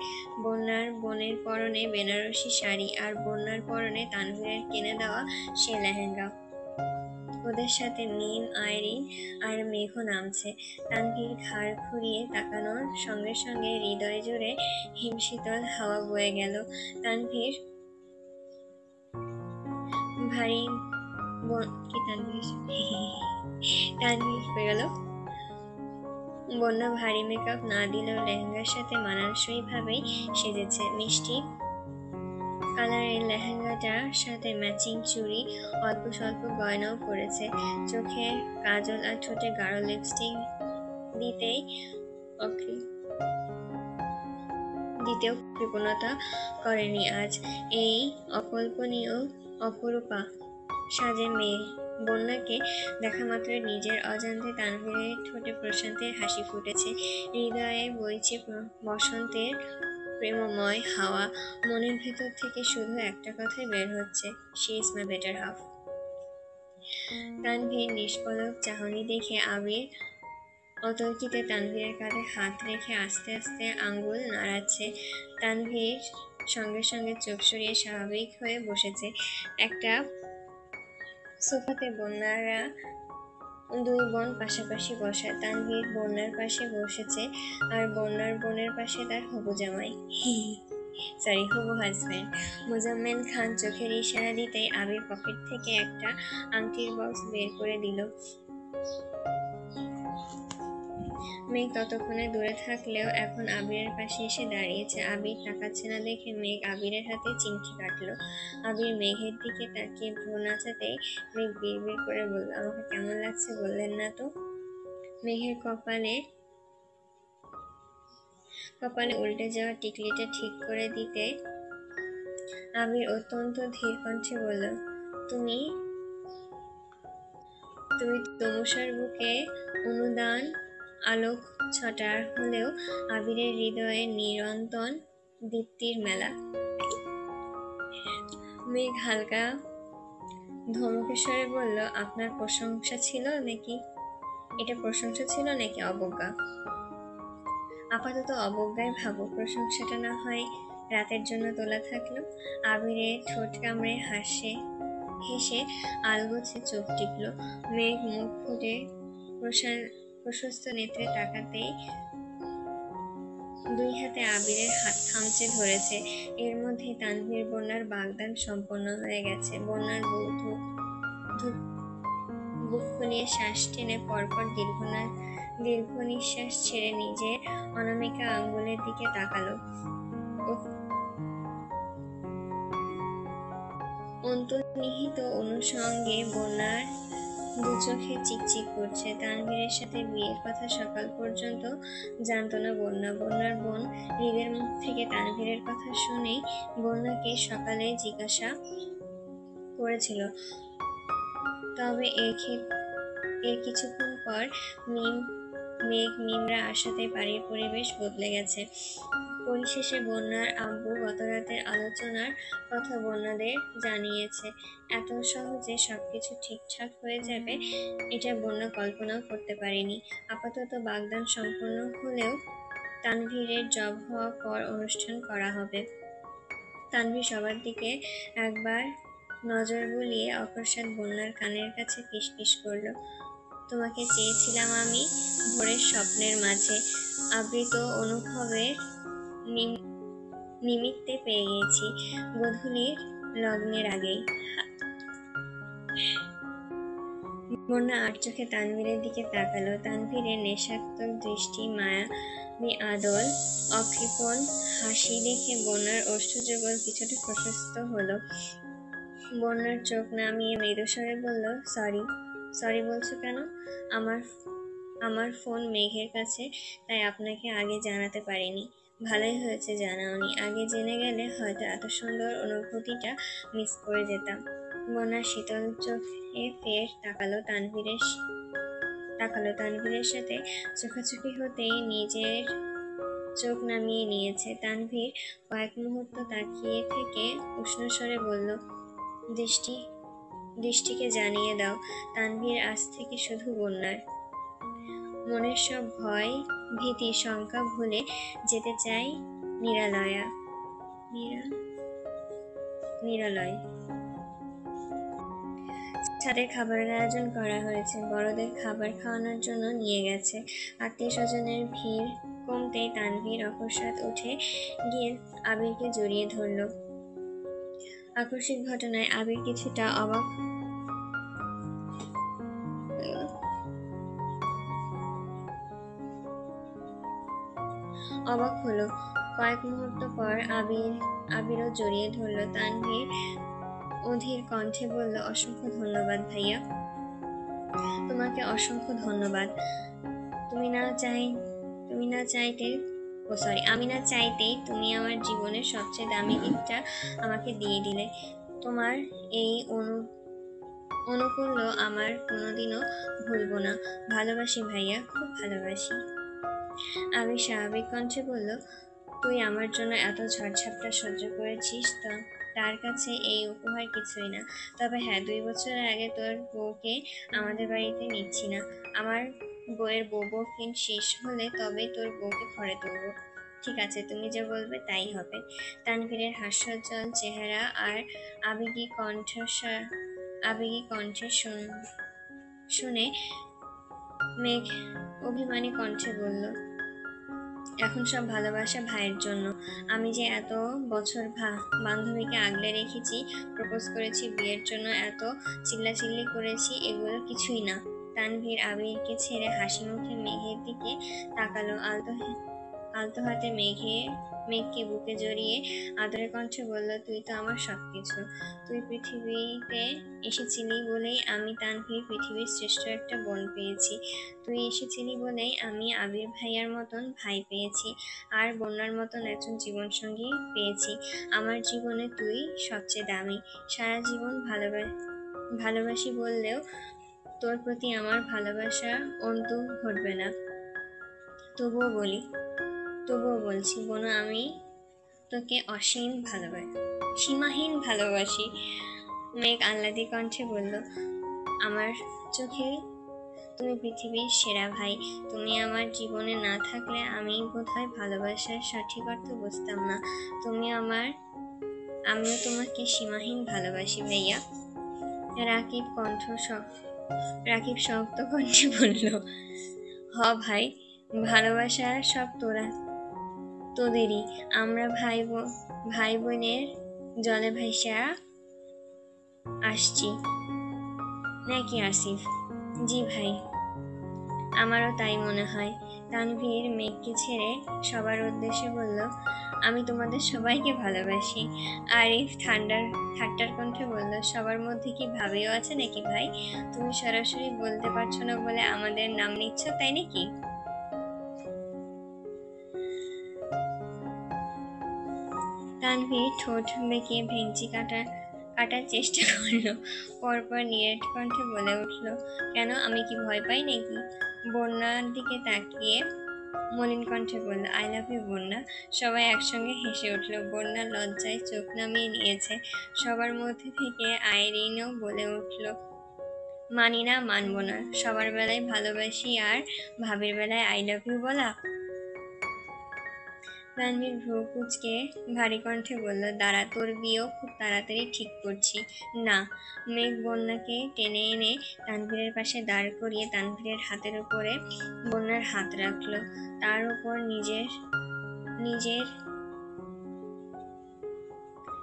বন্যার বোনের পরনে বেনারসি শাড়ি আর বন্যার পরনে তানভীরের কিনে দেওয়া সে লেহেঙ্গা। ওদের সাথে মিম, আইরিন আর মেঘও নামছে। তানভীর ঘাড় ঘুরিয়ে তাকানোর সঙ্গে সঙ্গে হৃদয় জুড়ে হিমশীতল হাওয়া বয়ে গেল। তানভীর ভারী তানভীর হয়ে গেল। বন্যা ভারী মেকআপ না দিলেও লেহেঙ্গার সাথে মানানসই ভাবেই সেজেছে। মিষ্টি কালারের লেহেঙ্গাটার সাথে ম্যাচিং চুড়ি, অল্প স্বল্প গয়নাও পরেছে। চোখে কাজল আর ঠোঁটে গাঢ় লিপস্টিক দিতেও কৃপণতা করেনি আজ। এই অকল্পনীয় অপরূপা সাজে মেয়ে বন্যাকে দেখা মাত্রই নিজের অজান্তে তানভীরের ঠোঁটে প্রশান্তের হাসি ফুটেছে। হৃদয়ে বইছে বসন্তের প্রেমময় হাওয়া। মনের ভেতর থেকে শুধু একটা কথাই বের হচ্ছে, she is my better half. Tanvir নিষ্পলক চাহনি দেখে আবির অতর্কিতে তানভীরের কাঁধে হাত রেখে আস্তে আস্তে আঙ্গুল নাড়াচ্ছে। তানভীর সঙ্গে সঙ্গে চোখ সরিয়ে স্বাভাবিক হয়ে বসেছে। একটা সোফাতে বন্যারা দুই বোন পাশাপাশি বসা। তানভীর বন্যার পাশে বসেছে আর বন্যার বোনের পাশে তার হবু জামাই, হবু হাজবেন্ড। মোজাম্মেল খান চোখের ইশারা দিতেই আবির পকেট থেকে একটা আংটির বক্স বের করে দিল। মেঘ ততক্ষণে দূরে থাকলেও এখন আবিরের পাশে এসে দাঁড়িয়েছে। আবির তাকাচ্ছে না দেখে মেঘ আবিরের হাতে চিমটি কাটলো। আবির মেঘের দিকে তাকিয়ে ভ্রু নাচাতেই মেঘ বিড়বিড় করে বলল, আমাকে কেমন লাগছে বললেন না তো। মেঘের কপালে উল্টে যাওয়া টিকলিটা ঠিক করে দিতে আবির অত্যন্ত ধীর কণ্ঠে বলল, তুমি তমুসার বুকে অনুদান আলোক ছটার হলেও আবিরের হৃদয়ে নিরন্তন দীপ্তির মেলা। মেঘ হালকা ধমকে স্বরে বলল, আপনার প্রশংসা ছিল নাকি? এটা প্রশংসা ছিল নাকি অবজ্ঞা? আপাতত অবজ্ঞায় ভাবো, প্রশংসাটা না হয় রাতের জন্য তোলা থাকলো। আবিরে ঠোঁট কামড়ে হেসে আলগোছে চোখ টিপল। মেঘ মুখ ফুটে প্রশস্ত নেত্রে তাকাতেই দুই হাতে আবিরের হাত খামচে ধরেছে। এর মধ্যে তানভীর বন্যার বাগদান সম্পন্ন হয়ে গেছে। বন্যার বুক ফুলিয়ে শ্বাস টেনে পরপর দীর্ঘ নিঃশ্বাস ছেড়ে নিজের অনামিকা আঙ্গুলের দিকে তাকালো। অন্তর্নিহিত অনুষঙ্গে বন্যার দু চোখে চিকচিক করছে। তানভীরের সাথে বিয়ের কথা সকাল পর্যন্ত জানত না বন্যা। বন্যার বোন হৃদের মুখ থেকে তানভীরের কথা শুনেই বন্যাকে সকালে জিজ্ঞাসা করেছিল। তবে এর কিছুক্ষণ পর মিমরা আসাতে বাড়ির পরিবেশ বদলে গেছে। পরিশেষে বন্যার আব্বু গতরাতের আলোচনার কথা বন্যাদের জানিয়েছে। এত সহজে সবকিছু ঠিকঠাক হয়ে যাবে এটা বন্যা কল্পনাও করতে পারেনি। আপাতত বাগদান সম্পন্ন হলেও তানভীরের জব হওয়ার পর অনুষ্ঠান করা হবে। তানভীর সবার দিকে একবার নজর বুলিয়ে অকস্মাৎ বন্যার কানের কাছে ফিসফিস করলো, তোমাকে চেয়েছিলাম আমি ভোরের স্বপ্নের মাঝে, আবৃত অনুভবের নিমিত্তে পেয়ে গেছি গোধূলির লগ্নের আগেই। বন্যা আর চোখে তানভীরের দিকে তাকালো। তানভীরের নেশাত্মক দৃষ্টি আদল অকৃপণ হাসি দেখে বন্যার ওষ্ঠযুগল কিছুটা প্রশস্ত হলো। বন্যার চোখ নামিয়ে মৃদুস্বরে বলল, সরি। সরি বলছো কেন? আমার আমার ফোন মেঘের কাছে, তাই আপনাকে আগে জানাতে পারিনি। ভালোই হয়েছে জানাওনি, আগে জেনে গেলে হয়তো এত সুন্দর অনুভূতিটা মিস করে যেতাম। বন্যা শীতল চোখে ফের তাকালো তানভীরের সাথে চোখাচোখি হতেই নিজের চোখ নামিয়ে নিয়েছে। তানভীর কয়েক মুহূর্ত তাকিয়ে থেকে উষ্ণ স্বরে বলল, দৃষ্টি দৃষ্টিকে জানিয়ে দাও, তানভীর আজ থেকে শুধু বন্যার। মনের সব ভয় ভীতি শঙ্কা ভুলে যেতে চাই নিরালয়। ছাদে খাবারের আয়োজন করা হয়েছে, বড়দের খাবার খাওয়ানোর জন্য নিয়ে গেছে। আত্মীয় স্বজনের ভিড় কমতেই তানভীর অকস্মাৎ উঠে গিয়ে আবিরকে জড়িয়ে ধরল। আকস্মিক ঘটনায় আবির কিছুটা অবাক হলো। কয়েক মুহূর্ত পর আবিরও জড়িয়ে ধরল। তানভীর অধীর কণ্ঠে বলল, অসংখ্য ধন্যবাদ ভাইয়া। তোমাকে অসংখ্য ধন্যবাদ। আমি না চাইতেই তুমি আমার জীবনের সবচেয়ে দামি গিফটটা আমাকে দিয়ে দিলে। তোমার এই অনুকূল্য আমার কোনোদিনও ভুলবো না। ভালোবাসি ভাইয়া, খুব ভালোবাসি। আমি স্বাভাবিক কণ্ঠে বলল, তুই আমার জন্য এত ঝড়ঝাপটা সহ্য করেছিস, তার কাছে এই উপহার কিছুই না। তবে হ্যাঁ, 2 বছর আগে তোর বউকে আমাদের বাড়িতে নিচ্ছি না। আমার বউয়ের বৌবৌফিন শেষ হলে তবে তোর বউকে ঘরে তুলবো। ঠিক আছে, তুমি যা বলবে তাই হবে। তানভীরের হাস্যোজ্জ্বল চেহারা আর আবেগী কণ্ঠে শুনে মেঘ অভিমানী কণ্ঠে বলল, এখন সব ভালোবাসা ভাইয়ের জন্য। আমি যে এত বছর বান্ধবীকে আগলে রেখেছি, প্রপোজ করেছি, বিয়ের জন্য এত চিল্লাচিল্লি করেছি, এগুলো কিছুই না। তানভীর আবিরকে ছেড়ে হাসি মুখে মেঘের দিকে তাকালো। আলতো হাতে মেঘকে বুকে জড়িয়ে আদরের কণ্ঠে বলল, তুই তো আমার সবকিছু। তুই পৃথিবীতে এসেছিলি বলেই আমি তানভীর পৃথিবীর শ্রেষ্ঠ একটা বোন পেয়েছি। তুই এসেছিলি বলেই আমি আবির ভাইয়ার মতন ভাই পেয়েছি, আর বন্যার মতন একজন জীবনসঙ্গী পেয়েছি। আমার জীবনে তুই সবচেয়ে দামি। সারা জীবন ভালোবাসি বললেও তোর প্রতি আমার ভালোবাসা অন্তু ঘটবে না। তবুও বলছি বোনা, আমি তোকে সীমাহীন ভালোবাসি। মেঘ আহ্লাদি কণ্ঠে বলল, আমার চোখে তুমি পৃথিবীর সেরা ভাই। তুমি আমার জীবনে না থাকলে আমি বোধহয় ভালোবাসার সঠিক অর্থ বুঝতাম না। আমিও তোমাকে সীমাহীন ভালোবাসি ভাইয়া। রাকিব শক্ত কণ্ঠে বলল, হ ভাই, ভালোবাসা সব তোদেরই। আমরা ভাই বোনের জলে ভাইসা আসছি নাকি আসিফ? জি ভাই, আমারও তাই মনে হয়। তানভীর মেঘকে ছেড়ে সবার উদ্দেশ্যে বলল, আমি তোমাদের সবাইকে ভালোবাসি। আরিফ ঠাট্টার কণ্ঠে বলল, সবার মধ্যে কি ভাবিও আছে নাকি ভাই? তুমি সরাসরি বলতে পারছো না বলে আমাদের নাম নিচ্ছ, তাই নাকি? তানভীর ঠোঁট বেঁকে ভেঙচি কাটার চেষ্টা করলো। পরপর নিরেট কণ্ঠে বলে উঠল, কেন, আমি কি ভয় পাই নাকি? বন্যার দিকে তাকিয়ে মলিন কণ্ঠে বলল, আই লাভ ইউ বন্যা। সবাই একসঙ্গে হেসে উঠল। বন্যা লজ্জায় চোখ নামিয়ে নিয়েছে। সবার মধ্যে থেকে আইরিনও বলে উঠল, মানি না, মানবো না। সবার বেলায় ভালোবাসি আর ভাবির বেলায় আই লাভ ইউ বলা। তানভীর ভ্রু কুঁচকে ভারী কণ্ঠে বলল, দাঁড়া, তোর বিয়েও খুব তাড়াতাড়ি ঠিক করছি। না। মেঘ বন্যাকে টেনে এনে তানভীরের পাশে দাঁড় করিয়ে তানভীরের হাতের উপরে বন্যার হাত রাখল। তার উপর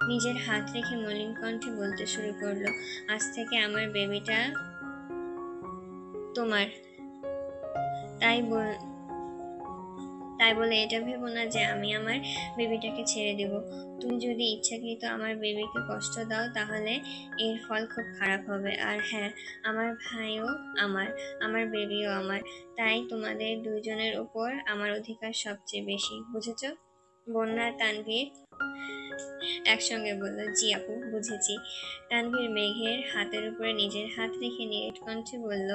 নিজের হাত রেখে মলিন কণ্ঠে বলতে শুরু করলো, আজ থেকে আমার বেবিটা তোমার। তাই বলে এটা ভেবো না যে আমি আমার বেবিটাকে ছেড়ে দেব। তুমি যদি ইচ্ছাকৃত আমার বেবিকে কষ্ট দাও তাহলে এর ফল খুব খারাপ হবে। আর হ্যাঁ, আমার ভাইও আমার, আমার বেবিও আমার, তাই তোমাদের দুইজনের উপর আমার অধিকার সবচেয়ে বেশি, বুঝেছো? বন্যা আর তানভীর একসঙ্গে বলল, জি আপু, বুঝেছি। তানভীর মেঘের হাতের উপরে নিজের হাত রেখে নিরেট কণ্ঠে বলল,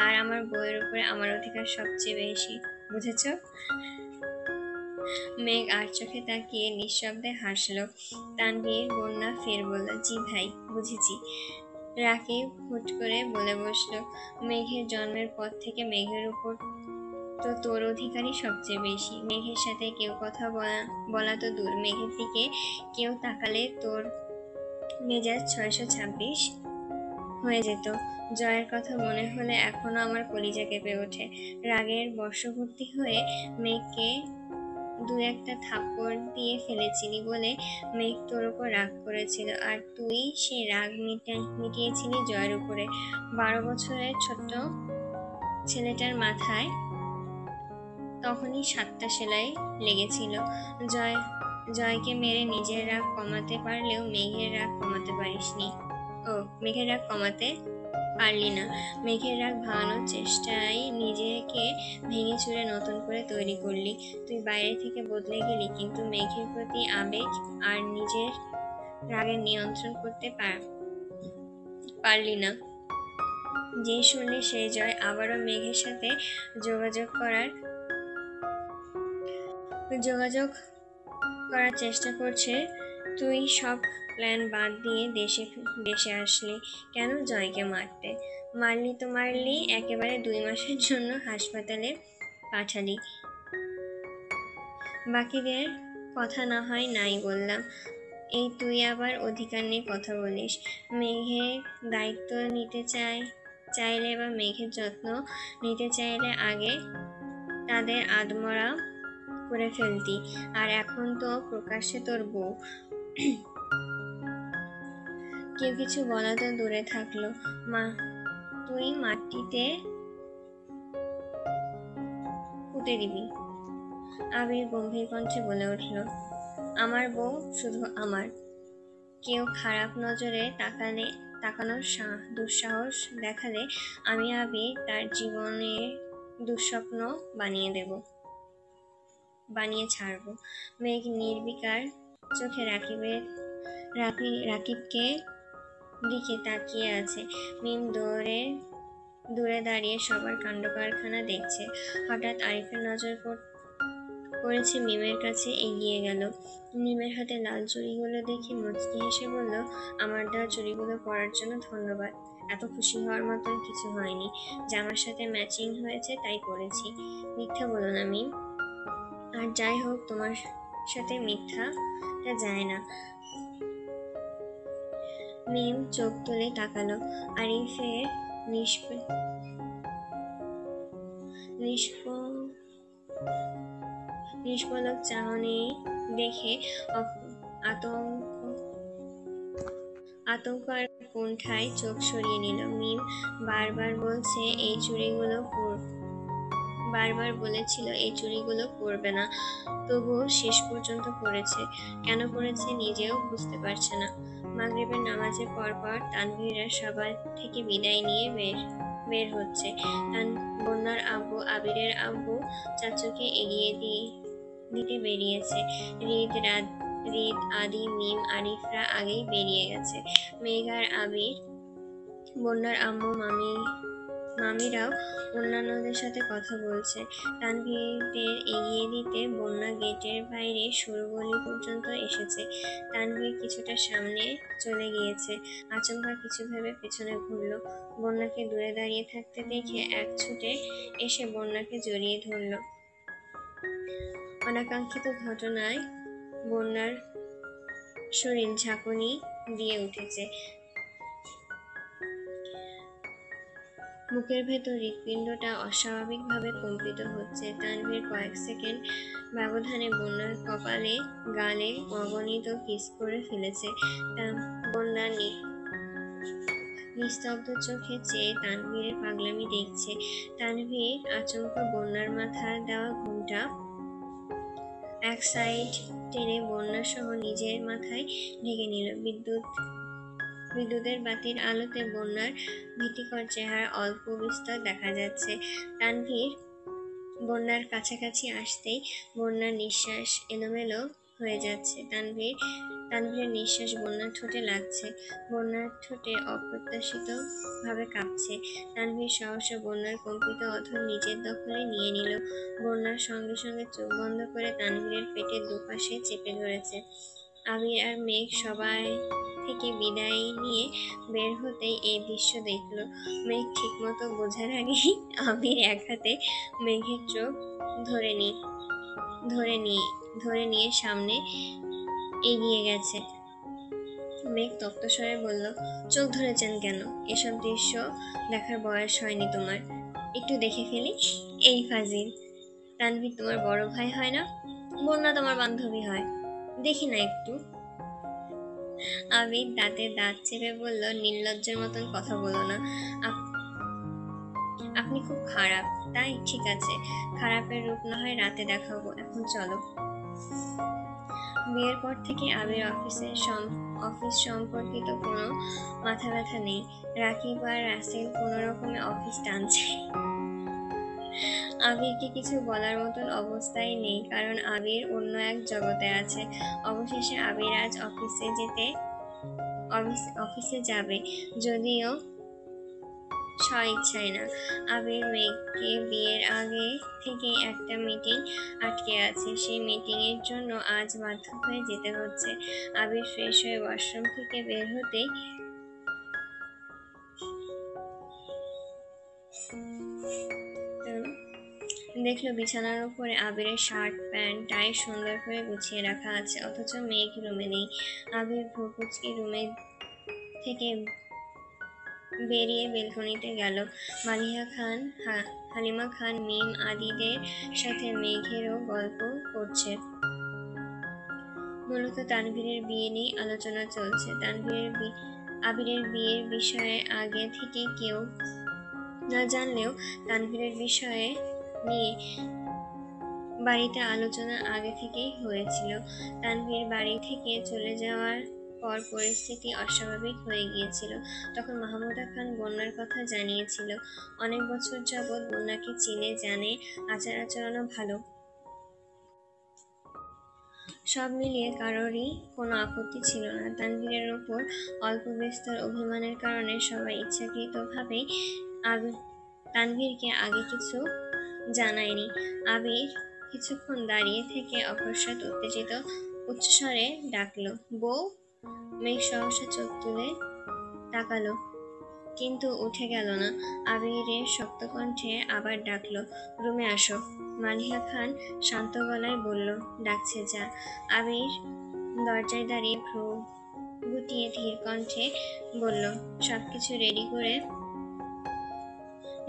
আর আমার বউয়ের উপরে আমার অধিকার সবচেয়ে বেশি, বুঝেছো? মেঘ আর চোখে তাকিয়ে নিঃশব্দে হাসলো। তানভীর বন্যা ফের বলল, জি ভাই, বুঝেছি। রাকিব হুট করে বলে বসলো, মেঘের জন্মের পর থেকে মেঘের উপর তো তোর অধিকারই সবচেয়ে বেশি। মেঘের সাথে কেউ কথা বলা তো দূর, মেঘের দিকে কেউ তাকালে তোর মেজাজ 626 হয়ে যেত। জয়ের কথা মনে হলে এখনো আমার কলিজা কেঁপে ওঠে। রাগের বশবর্তী হয়ে মেঘকে দু একটা থাপ্পড় দিয়ে ফেলেছিলি বলে মেঘ তোর উপর রাগ করেছিল, আর তুই সেই রাগ মিটিয়েছিলি জয়ের উপরে। 12 বছরের ছোট্ট ছেলেটার মাথায় তখনই 7টা সেলাই লেগেছিল। জয় জয়কে মেরে নিজের রাগ কমাতে পারলেও মেঘের রাগ কমাতে পারিসনি। মেঘের রাগ কমাতে পারলি না। মেঘের রাগ ভাঙানোর চেষ্টায় নিজেকে ভেঙে চুরে নতুন করে তৈরি করলি। তুই বাইরে থেকে বদলে গেলি, কিন্তু মেঘের প্রতি আবেগ আর নিজের রাগের নিয়ন্ত্রণ করতে পারলি না। যে শুনলে সেই জয় আবারও মেঘের সাথে যোগাযোগ করার চেষ্টা করছে। তুই সব প্ল্যান বাদ দিয়ে দেশে আসলি কেন? জয়কে মারতে। মারলি তো মারলি, একেবারে 2 মাসের জন্য হাসপাতালে পাঠালি। বাকিদের কথা না হয় নাই বললাম, এই তুই আবার অধিকার নিয়ে কথা বলিস। মেঘের দায়িত্ব নিতে চাইলে বা মেঘের যত্ন নিতে চাইলে আগে তাদের আদমরা করে ফেলতি, আর এখন তো প্রকাশ্যে তোর বউ। কেউ কিছু বলা তো দূরে থাকলো, তুই মাটিতে পুঁতে দিবি। আবির গম্ভীর কণ্ঠে বলে উঠল, আমার বউ শুধু আমার। কেউ খারাপ নজরে তাকানোর দুঃসাহস দেখালে আমি আবির তার জীবনের দুঃস্বপ্ন বানিয়ে ছাড়বো। মেঘ নির্বিকার চোখে রাকিবকে দিকে তাকিয়ে আছে। মিম দূরে দাঁড়িয়ে সবার কাণ্ডকারখানা দেখছে। হঠাৎ আরিফের নজর পড়েছে মিমের কাছে, এগিয়ে গেল। মিমের হাতে লাল চুড়িগুলো দেখে মুচকি হেসে বলল, আমার দেওয়া চুড়িগুলো পরার জন্য ধন্যবাদ। এত খুশি হওয়ার মতন কিছু হয়নি, জামার সাথে ম্যাচিং হয়েছে তাই পরেছি। মিথ্যা বলো না মিম। আর যাই হোক, তোমার সাথে মিথ্যাটা যায় না। মিম চোখ তুলে তাকালো। আরিফের নিষ্পলক চাহনি দেখে আতঙ্ক আর কুণ্ঠায় চোখ সরিয়ে নিল। মিম বারবার বলেছিল এই চুড়িগুলো পরবে না, তবুও শেষ পর্যন্ত পরেছে। কেন পরেছে নিজেও বুঝতে পারছে না। মাগরিবের নামাজের পরপর তানভীররা সবার থেকে বিদায় নিয়ে বের হচ্ছে। বন্যার আব্বু, আবিরের আব্বু চাচুকে এগিয়ে দিতে বেরিয়েছে। রিদ, আদি, মিম, আরিফরা আগেই বেরিয়ে গেছে। মেঘ আর আবির, বন্যার আম্মু, মামিরাও অন্যান্যদের সাথে কথা বলছে। তানভীরদের এগিয়ে দিতে বন্যা গেটের বাইরে সরু গলি পর্যন্ত এসেছে। তানভীর কিছুটা সামনে চলে গিয়েছে। আচমকা কিছু ভেবে পেছনে ঘুরল। বন্যাকে দূরে দাঁড়িয়ে থাকতে দেখে এক ছুটে এসে বন্যাকে জড়িয়ে ধরল। অনাকাঙ্ক্ষিত ঘটনায় বন্যার শরীর ঝাঁকুনি দিয়ে উঠেছে। বুকের ভেতর হৃৎপিণ্ডটা অস্বাভাবিকভাবে কম্পিত হচ্ছে। তানভীর কয়েক সেকেন্ড ব্যবধানে বন্যার কপালে, গালে অগণিত কিস করে ফেলেছে। বন্যা নিস্তব্ধ চোখে চেয়ে তানভীরের পাগলামি দেখছে। তানভীর আচমকা বন্যার মাথার দেওয়া ঘুমটা এক সাইড টেনে বন্যা সহ নিজের মাথায় ঢেকে নিল। বিদ্যুতের বাতির আলোতে বন্যার ভীতিকর চেহারা অল্প বিস্তর দেখা যাচ্ছে। তানভীর বন্যার কাছাকাছি আসতেই বন্যার নিঃশ্বাস এলোমেলো হয়ে যাচ্ছে। তানভীরের নিঃশ্বাস বন্যার ঠোঁটে লাগছে। বন্যার ঠোঁটে অপ্রত্যাশিত ভাবে কাঁপছে। তানভীর সহসা বন্যার কম্পিত অধর নিজের দখলে নিয়ে নিল। বন্যার সঙ্গে সঙ্গে চোখ বন্ধ করে তানভীরের পেটের দুপাশে চেপে ধরেছে। আবির আর মেঘ সবাই থেকে বিদায় নিয়ে বের হতেই এই দৃশ্য দেখলো। মেঘ ঠিকমতো বোঝার আগেই আবির এক হাতে মেঘের চোখ ধরে নিয়ে সামনে এগিয়ে গেছে। মেঘ তপ্ত স্বরে বলল, চোখ ধরেছেন কেন? এসব দৃশ্য দেখার বয়স হয়নি তোমার। একটু দেখে ফেলি। এই ফাজিল। তানভীর তোমার বড় ভাই হয় না? বন্যা তোমার বান্ধবী হয়। দেখি না একটু। আবির দাঁতে দাঁত চেপে বলল, নির্লজ্জের মতন কথা বলো না। আপনি খুব খারাপ। তাই ঠিক আছে, খারাপের রূপ না হয় রাতে দেখাবো। এখন চলো। বিয়ের পর থেকে আবির অফিস সম্পর্কিত কোনো মাথা ব্যথা নেই। রাকিব আর রাসেল কোনো রকমে অফিস টানছে। আবিরকে কিছু বলার মতন অবস্থায় নেই, কারণ আবির অন্য এক জগতে আছে। অবশেষে আবির আজ অফিসে যাবে, যদিও স্বইচ্ছায় না। আবির মেঘকে বিয়ের আগে থেকে একটা মিটিং আটকে আছে। সেই মিটিং এর জন্য আজ বাধ্য হয়ে যেতে হচ্ছে। আবির ফ্রেশ হয়ে ওয়াশরুম থেকে বের হতেই দেখলো বিছানার উপরে আবিরের শার্ট প্যান্ট টাই সুন্দর করে গুছিয়ে রাখা আছে, অথচ মেঘ রুমে নেই। আবির ভ্রুকুচকে রুমে থেকে বেরিয়ে বেলকনিতে গেল। হালিমা খান, মিম আদিদের সাথে মেঘেরও গল্প করছে। মূলত তানভীরের বিয়ে নিয়ে আলোচনা চলছে। আবিরের বিয়ের বিষয়ে আগে থেকে কেউ না জানলেও তানভীরের বিষয়ে নিয়ে বাড়িতে আলোচনা আগে থেকেই হয়েছিল। তানভীর বাড়ি থেকে চলে যাওয়ার পর পরিস্থিতি অস্বাভাবিক হয়ে গিয়েছিল। তখন মাহমুদা খান বন্যার কথা জানিয়েছিল। অনেক বছর যাবৎ বন্যাকে চিনে জানে, আচার আচরণও ভালো। সব মিলিয়ে কারোরই কোনো আপত্তি ছিল না। তানভীরের ওপর অল্প বিস্তর অভিমানের কারণে সবাই ইচ্ছাকৃতভাবেই তানভীরকে আগে কিছু জানায়নি। আবির কিছুক্ষণ দাঁড়িয়ে থেকে অকস্মাৎ উত্তেজিত উচ্চস্বরে ডাকলো, বউ। মেঘ সহসা চোখ তুলে তাকালো, কিন্তু উঠে গেল না। আবিরের শক্ত কণ্ঠে আবার ডাকলো, রুমে আসো। মালিহা খান শান্ত গলায় বলল, ডাকছে যা। আবির দরজায় দাঁড়িয়ে ভ্রু গুটিয়ে ধীর কণ্ঠে বলল, সবকিছু রেডি করে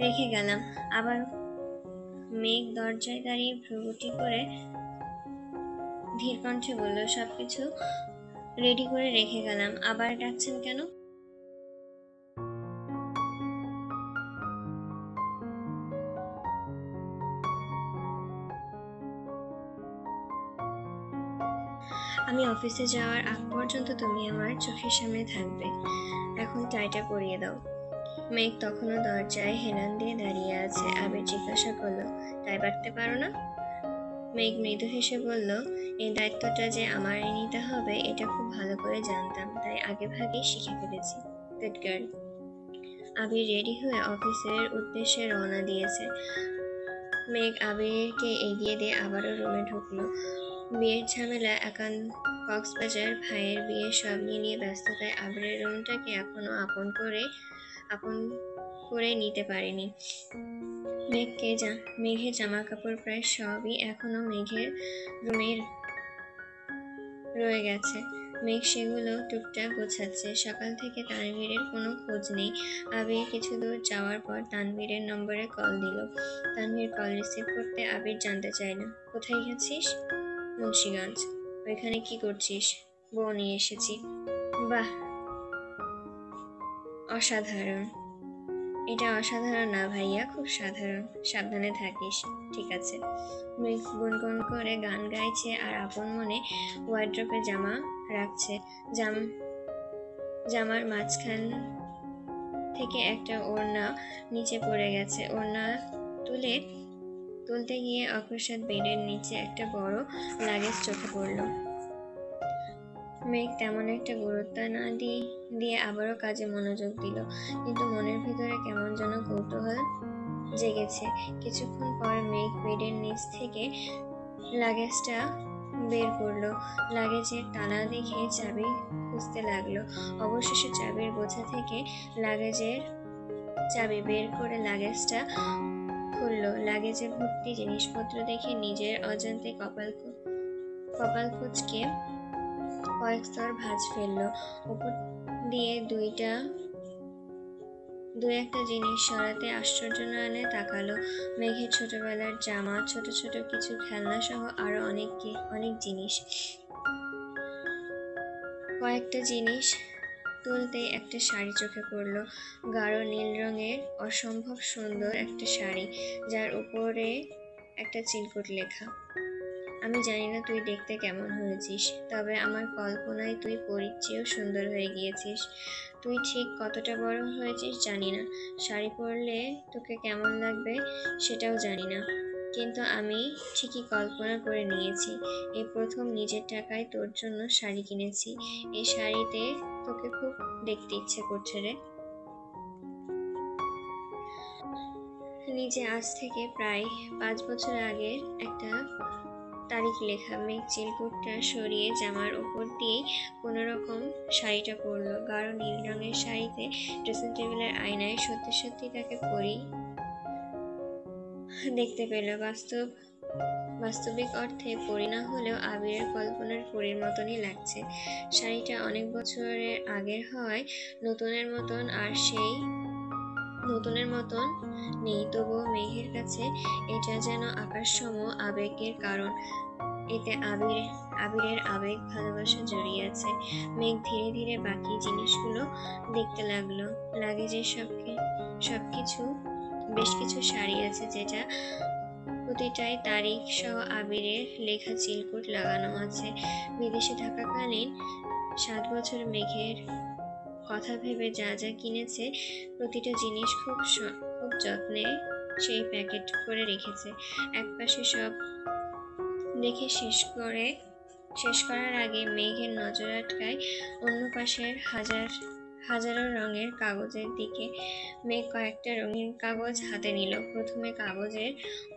রেখে গেলাম। আবার মেঘ দরজায় দাঁড়িয়ে ভ্রুগুটি করে ধীর কণ্ঠে বলল, সবকিছু রেডি করে রেখে গেলাম। আবার ডাকছেন কেন? আমি অফিসে যাওয়ার আগ পর্যন্ত তুমি আমার চোখের সামনে থাকবে। এখন টাইটা পরিয়ে দাও। মেঘ তখনও দরজায় হেলান দিয়ে দাঁড়িয়ে আছে। আবির জিজ্ঞাসা করলো, টাই বাঁধতে পারো না? মেঘ মৃদু হেসে বলল, এই দায়িত্বটা যে আমার নিতে হবে এটা খুব ভালো করে জানতাম, তাই আগে ভাগেই শিখে ফেলেছি। Good girl. আবির রেডি হয়ে অফিসের উদ্দেশ্যে রওনা দিয়েছে। মেঘ আবিরকে এগিয়ে দিয়ে আবারও রুমে ঢুকলো। বিয়ের ঝামেলা, কক্সবাজার, ভাইয়ের বিয়ে সব মিলিয়ে ব্যস্ততায় আবিরের রুমটাকে এখনো আপন করে নিতে পারেনি। মেঘের জামা কাপড় প্রায় সবই এখনো মেঘের রুমে রয়ে গেছে। মেঘ সেগুলো টুকটাক গোছাচ্ছে। সকাল থেকে তানভীরের কোনো খোঁজ নেই। আবির কিছু দূর যাওয়ার পর তানভীরের নম্বরে কল দিল। তানভীর কল রিসিভ করতে আবির জানতে চাইল, কোথায় গেছিস? মুন্সিগঞ্জ। ওইখানে কি করছিস? বউ নিয়ে এসেছি। বাহ, অসাধারণ। এটা অসাধারণ না ভাইয়া, খুব সাধারণ। সাবধানে থাকিস, ঠিক আছে? মেঘ গুনগুন করে গান গাইছে আর আপন মনে ওয়ার্ড্রপে জামা রাখছে। জামার মাঝখান থেকে একটা ওড়না নিচে পড়ে গেছে। ওড়না তুলতে গিয়ে অকস্মাৎ বেডের নিচে একটা বড় লাগেজ চোখে পড়ল। মেঘ তেমন একটা গুরুত্ব না দিয়ে আবারও কাজে মনোযোগ দিল, কিন্তু মনের ভিতরে কেমন যেন কৌতূহল জেগেছে। কিছুক্ষণ পর মেঘ বেডের নিচ থেকে লাগেজটা বের করলো। লাগেজের তালা দেখে চাবি খুঁজতে লাগলো। অবশেষে চাবির বোঝা থেকে লাগেজের চাবি বের করে লাগেজটা খুললো। লাগেজে ভর্তি জিনিসপত্র দেখে নিজের অজান্তে কপাল কুঁচকে কয়েক স্তর ভাঁজ ফেললো। উপর দিয়ে দু একটা জিনিস সরাতে আশ্চর্য নয়নে তাকালো। মেঘের ছোটবেলার জামা, ছোট ছোট কিছু খেলনা সহ আরো অনেক জিনিস। কয়েকটা জিনিস তুলতে একটা শাড়ি চোখে পড়লো। গাঢ় নীল রঙের অসম্ভব সুন্দর একটা শাড়ি, যার উপরে একটা চিলকুট লেখা। আমি জানি না তুই দেখতে কেমন হয়েছিস, তবে আমার কল্পনায় তুই পরীর চেয়েও সুন্দর হয়ে গিয়েছিস। তুই ঠিক কতটা বড় হয়েছিস জানি না, শাড়ি পরলে তোকে কেমন লাগবে সেটাও জানি না, কিন্তু আমি ঠিকই কল্পনা করে নিয়েছি এই প্রথম নিজের টাকায় তোর জন্য শাড়ি কিনেছি। এই শাড়িতে তোকে খুব দেখতে ইচ্ছে করছে রে। নিজে আজ থেকে প্রায় 5 বছর আগের একটা তারিখ লেখা। মেঘ চিলকুটটা সরিয়ে জামার উপর দিয়ে কোনো রকম শাড়িটা পরলো। গাঢ় নীল রঙের শাড়িতে ড্রেসিং টেবিলের আয়নায় সত্যি সত্যি তাকে পরি দেখতে পেল। বাস্তবিক অর্থে পরি না হলেও আবিরের কল্পনার পরীর মতনই লাগছে। শাড়িটা অনেক বছরের আগের হওয়ায় নতুনের মতন নেই, তবুও মেঘের কাছে এটা যেন আকাশসম আবেগের কারণ। এতে আবিরের আবেগ ভালোবাসা জড়িয়ে আছে। মেঘ ধীরে ধীরে বাকি জিনিসগুলো দেখতে লাগলো। লাগেজে বেশ কিছু শাড়ি আছে, যেটা প্রতিটাই তারিখ সহ আবিরের লেখা চিলকুট লাগানো আছে। বিদেশে থাকাকালীন 7 বছর মেঘের কথা ভেবে যা যা কিনেছে, প্রতিটা জিনিস খুব যত্নে সেই প্যাকেট করে রেখেছে। একপাশে সব দেখে শেষ করার আগে মেঘের নজর আটকায় অন্য পাশের হাজারো রঙের কাগজের দিকে। মেঘ কয়েকটা রঙিন কাগজ হাতে নিল। প্রথমে কাগজের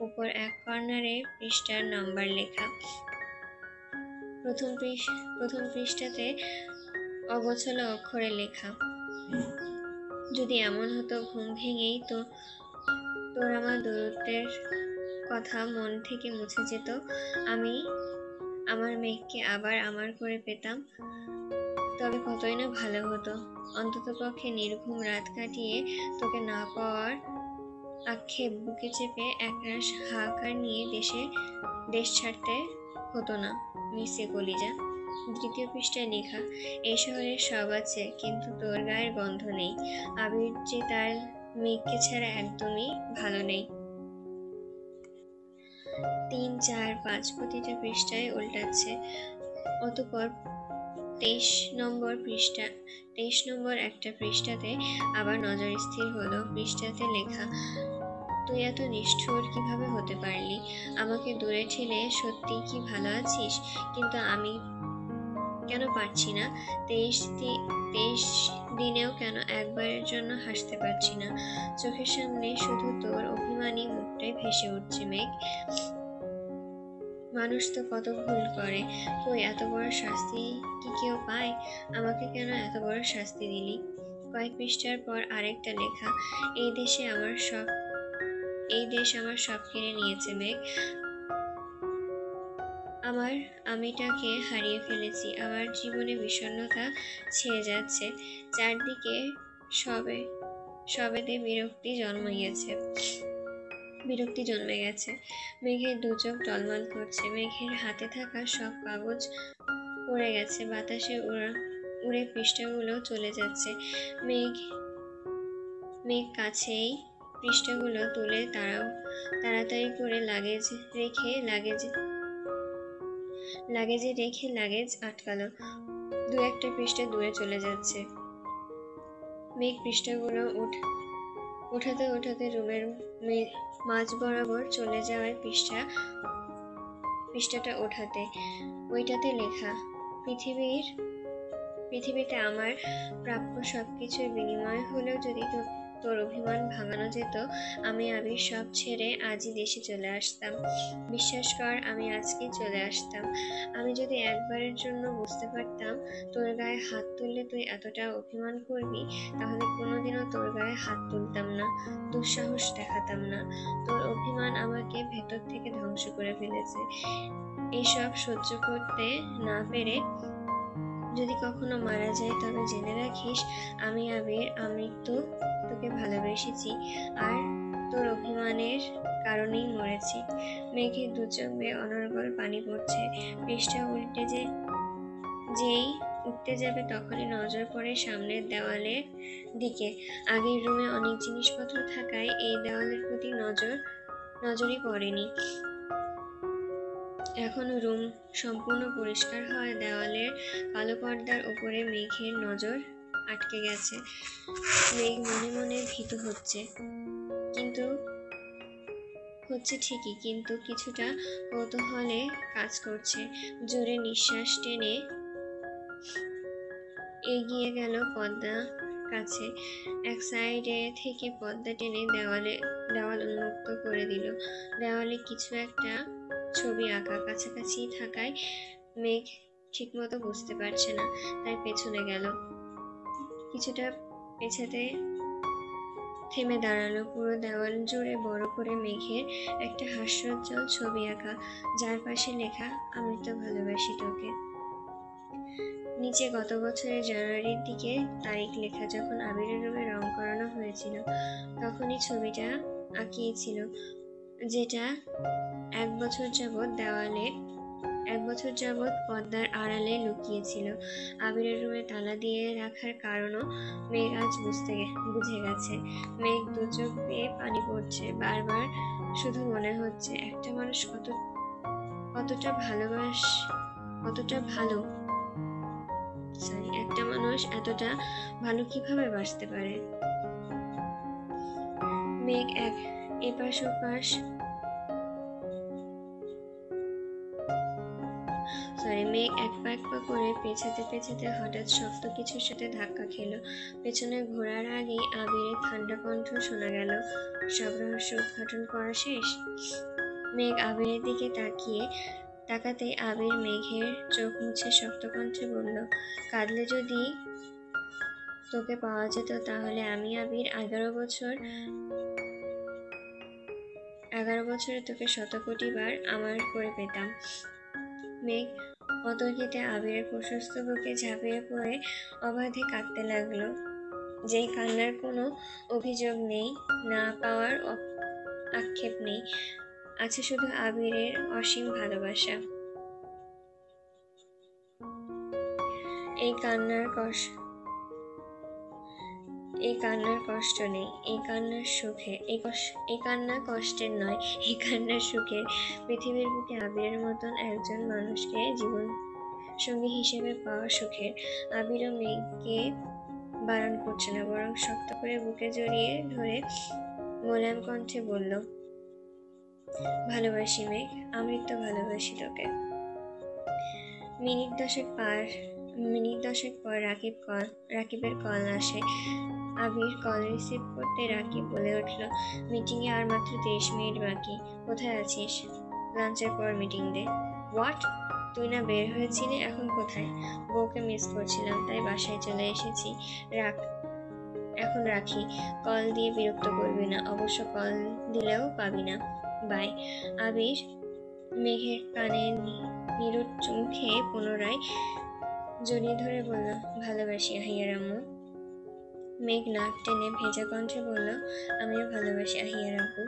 উপর এক কর্নারে পৃষ্ঠার নাম্বার লেখা। প্রথম পৃষ্ঠাতে অগোছালো অক্ষরে লেখা, যদি এমন হতো ঘুম ভেঙেই তোর আমার দূরত্বের কথা মন থেকে মুছে যেত, আমি আমার মেঘকে আবার আমার করে পেতাম, তবে কতই না ভালো হতো। অন্ততপক্ষে নির্ঘুম রাত কাটিয়ে তোকে না পাওয়ার আক্ষেপ বুকে চেপে একরাশ হাহাকার নিয়ে দেশ ছাড়তে হতো না মিসে কলিজা। দ্বিতীয় পৃষ্ঠায় লেখা, এই শহরে সব আছে, কিন্তু তোর গায়ের গন্ধ নেই। আবির যে তার মেঘকে ছাড়া একদমই ভালো নেই। 3, 4, 5 প্রতিটা পৃষ্ঠায় উল্টাচ্ছে। অতঃপর 23 নম্বর একটা পৃষ্ঠাতে আবার নজর স্থির হলো। পৃষ্ঠাতে লেখা, তুই এত নিষ্ঠুর কিভাবে হতে পারলি? আমাকে দূরে ঠেলে সত্যি কি ভালো আছিস? কিন্তু আমি কেন পারছি না? 23 দিনেও কেন একবারের জন্য হাসতে পারছি না? চোখের সামনে শুধু তোর অভিমানী মুখটাই ভেসে উঠছে মেঘ। মানুষ তো কত ভুল করে, কই এত বড় শাস্তি কি কেউ পায়? আমাকে কেন এত বড় শাস্তি দিলি? কয়েক পৃষ্ঠার পর আরেকটা লেখা, এই দেশ আমার সব কেড়ে নিয়েছে মেঘ। আমার আমিটাকে হারিয়ে ফেলেছি। আমার জীবনে বিষণ্ণতা ছেয়ে যাচ্ছে। চারদিকে সবেতে বিরক্তি জন্মে গেছে। মেঘের দু চোখ টলমল করছে। মেঘের হাতে থাকা সব কাগজ পড়ে গেছে, বাতাসে উড়ে পৃষ্ঠাগুলো চলে যাচ্ছে। মেঘ কাছেই পৃষ্ঠাগুলো তুলে তাড়াতাড়ি করে লাগেজে রেখে লাগেজ আটকালো। দু একটা পৃষ্ঠা দূরে চলে যাচ্ছে। মেঘ পৃষ্ঠাগুলো উঠাতে উঠাতে রুমের মাঝ বরাবর চলে যাওয়ার পৃষ্ঠাটা ওঠাতে, ওইটাতে লেখা, পৃথিবীতে আমার প্রাপ্য সবকিছুর বিনিময় হলেও যদি তোর অভিমান ভাঙানো যেত, আমি আবির সব ছেড়ে আজই দেশে চলে আসতাম। বিশ্বাস কর, আমি আজকেই চলে আসতাম। আমি যদি একবারের জন্য বুঝতে পারতাম তোর গায়ে হাত তুললে তুই এতটা অভিমান করবি, তাহলে কোনোদিনও তোর গায়ে হাত তুলতাম না, দুঃসাহস দেখাতাম না। তোর অভিমান আমাকে ভেতর থেকে ধ্বংস করে ফেলেছে। এসব সহ্য করতে না পেরে যদি কখনো মারা যায়, তবে জেনে রাখিস আমি আবির আমৃত্যু তোকে ভালোবেসেছি, আর তোর অভিমানের কারণেই মরেছি। মেঘের দু চোখ বেয়ে অনর্গল পানি পড়ছে। পৃষ্ঠা যেই উঠতে যাবে তখনই নজর পড়ে সামনের দেওয়ালের দিকে। আগের রুমে অনেক জিনিসপত্র থাকায় এই দেওয়ালের প্রতি নজরই পড়েনি। এখনো রুম সম্পূর্ণ পরিষ্কার হওয়ায় দেওয়ালের কালো পর্দার উপরে মেঘের নজর আটকে গেছে। মেঘ মনে মনে ভীত হচ্ছে ঠিকই, কিন্তু কিছুটা কৌতূহলে কাজ করছে। জোরে নিঃশ্বাস টেনে এগিয়ে গেল পর্দা কাছে। এক সাইডে থেকে পর্দা টেনে দেওয়াল উন্মুক্ত করে দিল। দেওয়ালে কিছু একটা ছবি আঁকা, কাছাকাছি থাকায় মেঘ ঠিকমতো বুঝতে পারছে না, তাই পেছনে গেল। কিছুটা পেছাতে থেমে দাঁড়ালো। পুরো দেওয়াল জুড়ে বড় করে মেঘের একটা হাস্যোজ্জ্বল ছবি আঁকা, যার পাশে লেখা, আমি তো ভালোবাসি তোকে। নিচে গত বছরের জানুয়ারির দিকে তারিখ লেখা। যখন আবিরের রুমে রং করানো হয়েছিল তখনই ছবিটা আঁকিয়েছিল, যেটা এক বছর যাবৎ পর্দার আড়ালে লুকিয়েছিল। আবিরের রুমে তালা দিয়ে রাখার কারণও মেঘ আজ বুঝে গেছে। মেঘ দু চোখ বেয়ে পানি পড়ছে। বারবার শুধু মনে হচ্ছে, একটা মানুষ এতটা ভালো কিভাবে বাঁচতে পারে। মেঘ এক পা এক পা করে পেছাতে হঠাৎ শক্ত কিছুর সাথে ধাক্কা খেলো। পেছনে ঘোরার আগেই আবিরের ঠান্ডা কণ্ঠ শোনা গেল, সব রহস্য উদ্ঘাটন করা শেষ। মেঘ আবিরের দিকে তাকাতে আবির মেঘের চোখ মুছে শক্ত কণ্ঠে বলল, কাঁদলে যদি তোকে পাওয়া যেত, তাহলে আমি আবির 11 বছরে তোকে 100 কোটি বার আমার করে পেতাম। মেঘ অতর্কিতে আবিরের প্রশস্ত বুকে ঝাঁপিয়ে পড়ে অবাধে কাঁদতে লাগলো। যেই কান্নার কোনো অভিযোগ নেই, না পাওয়ার আক্ষেপ নেই, আছে শুধু আবিরের অসীম ভালোবাসা। এই কান্নার কষ্ট নেই, এই কান্নার সুখে। এই কান্না কষ্টের নয়, এই কান্নার সুখে। পৃথিবীর বুকে আবিরের মতন একজন মানুষকে জীবন সঙ্গী হিসেবে পাওয়া সুখের। আবিরও মেঘকে বারণ করছে না, বরং শক্ত করে বুকে জড়িয়ে ধরে মোলায়েম কণ্ঠে বলল, ভালোবাসি মেঘ, আমৃত্যু ভালোবাসি তোকে। মিনিট দশেক পর রাকিবের কল আসে। আবির কল রিসিভ করতে রাকিব বলে উঠল, মিটিংয়ে আর মাত্র 30 মিনিট বাকি। কোথায় আছিস? লাঞ্চের পর মিটিং দে। হোয়াট? তুই না বের হয়েছিলি, এখন কোথায়? বউকে মিস করছিলাম, তাই বাসায় চলে এসেছি। এখন রাখি, কল দিয়ে বিরক্ত করবি না, অবশ্য কল দিলেও পাবি না। বাই। আবির মেঘের কানে নিরুৎ চুমু খেয়ে পুনরায় জড়িয়ে ধরে বলল, ভালোবাসি আহিয়ার আম্মু। মেঘ নাক টেনে ভেজা কণ্ঠে বলল, আমিও ভালোবাসি আহিয়ার আব্বু।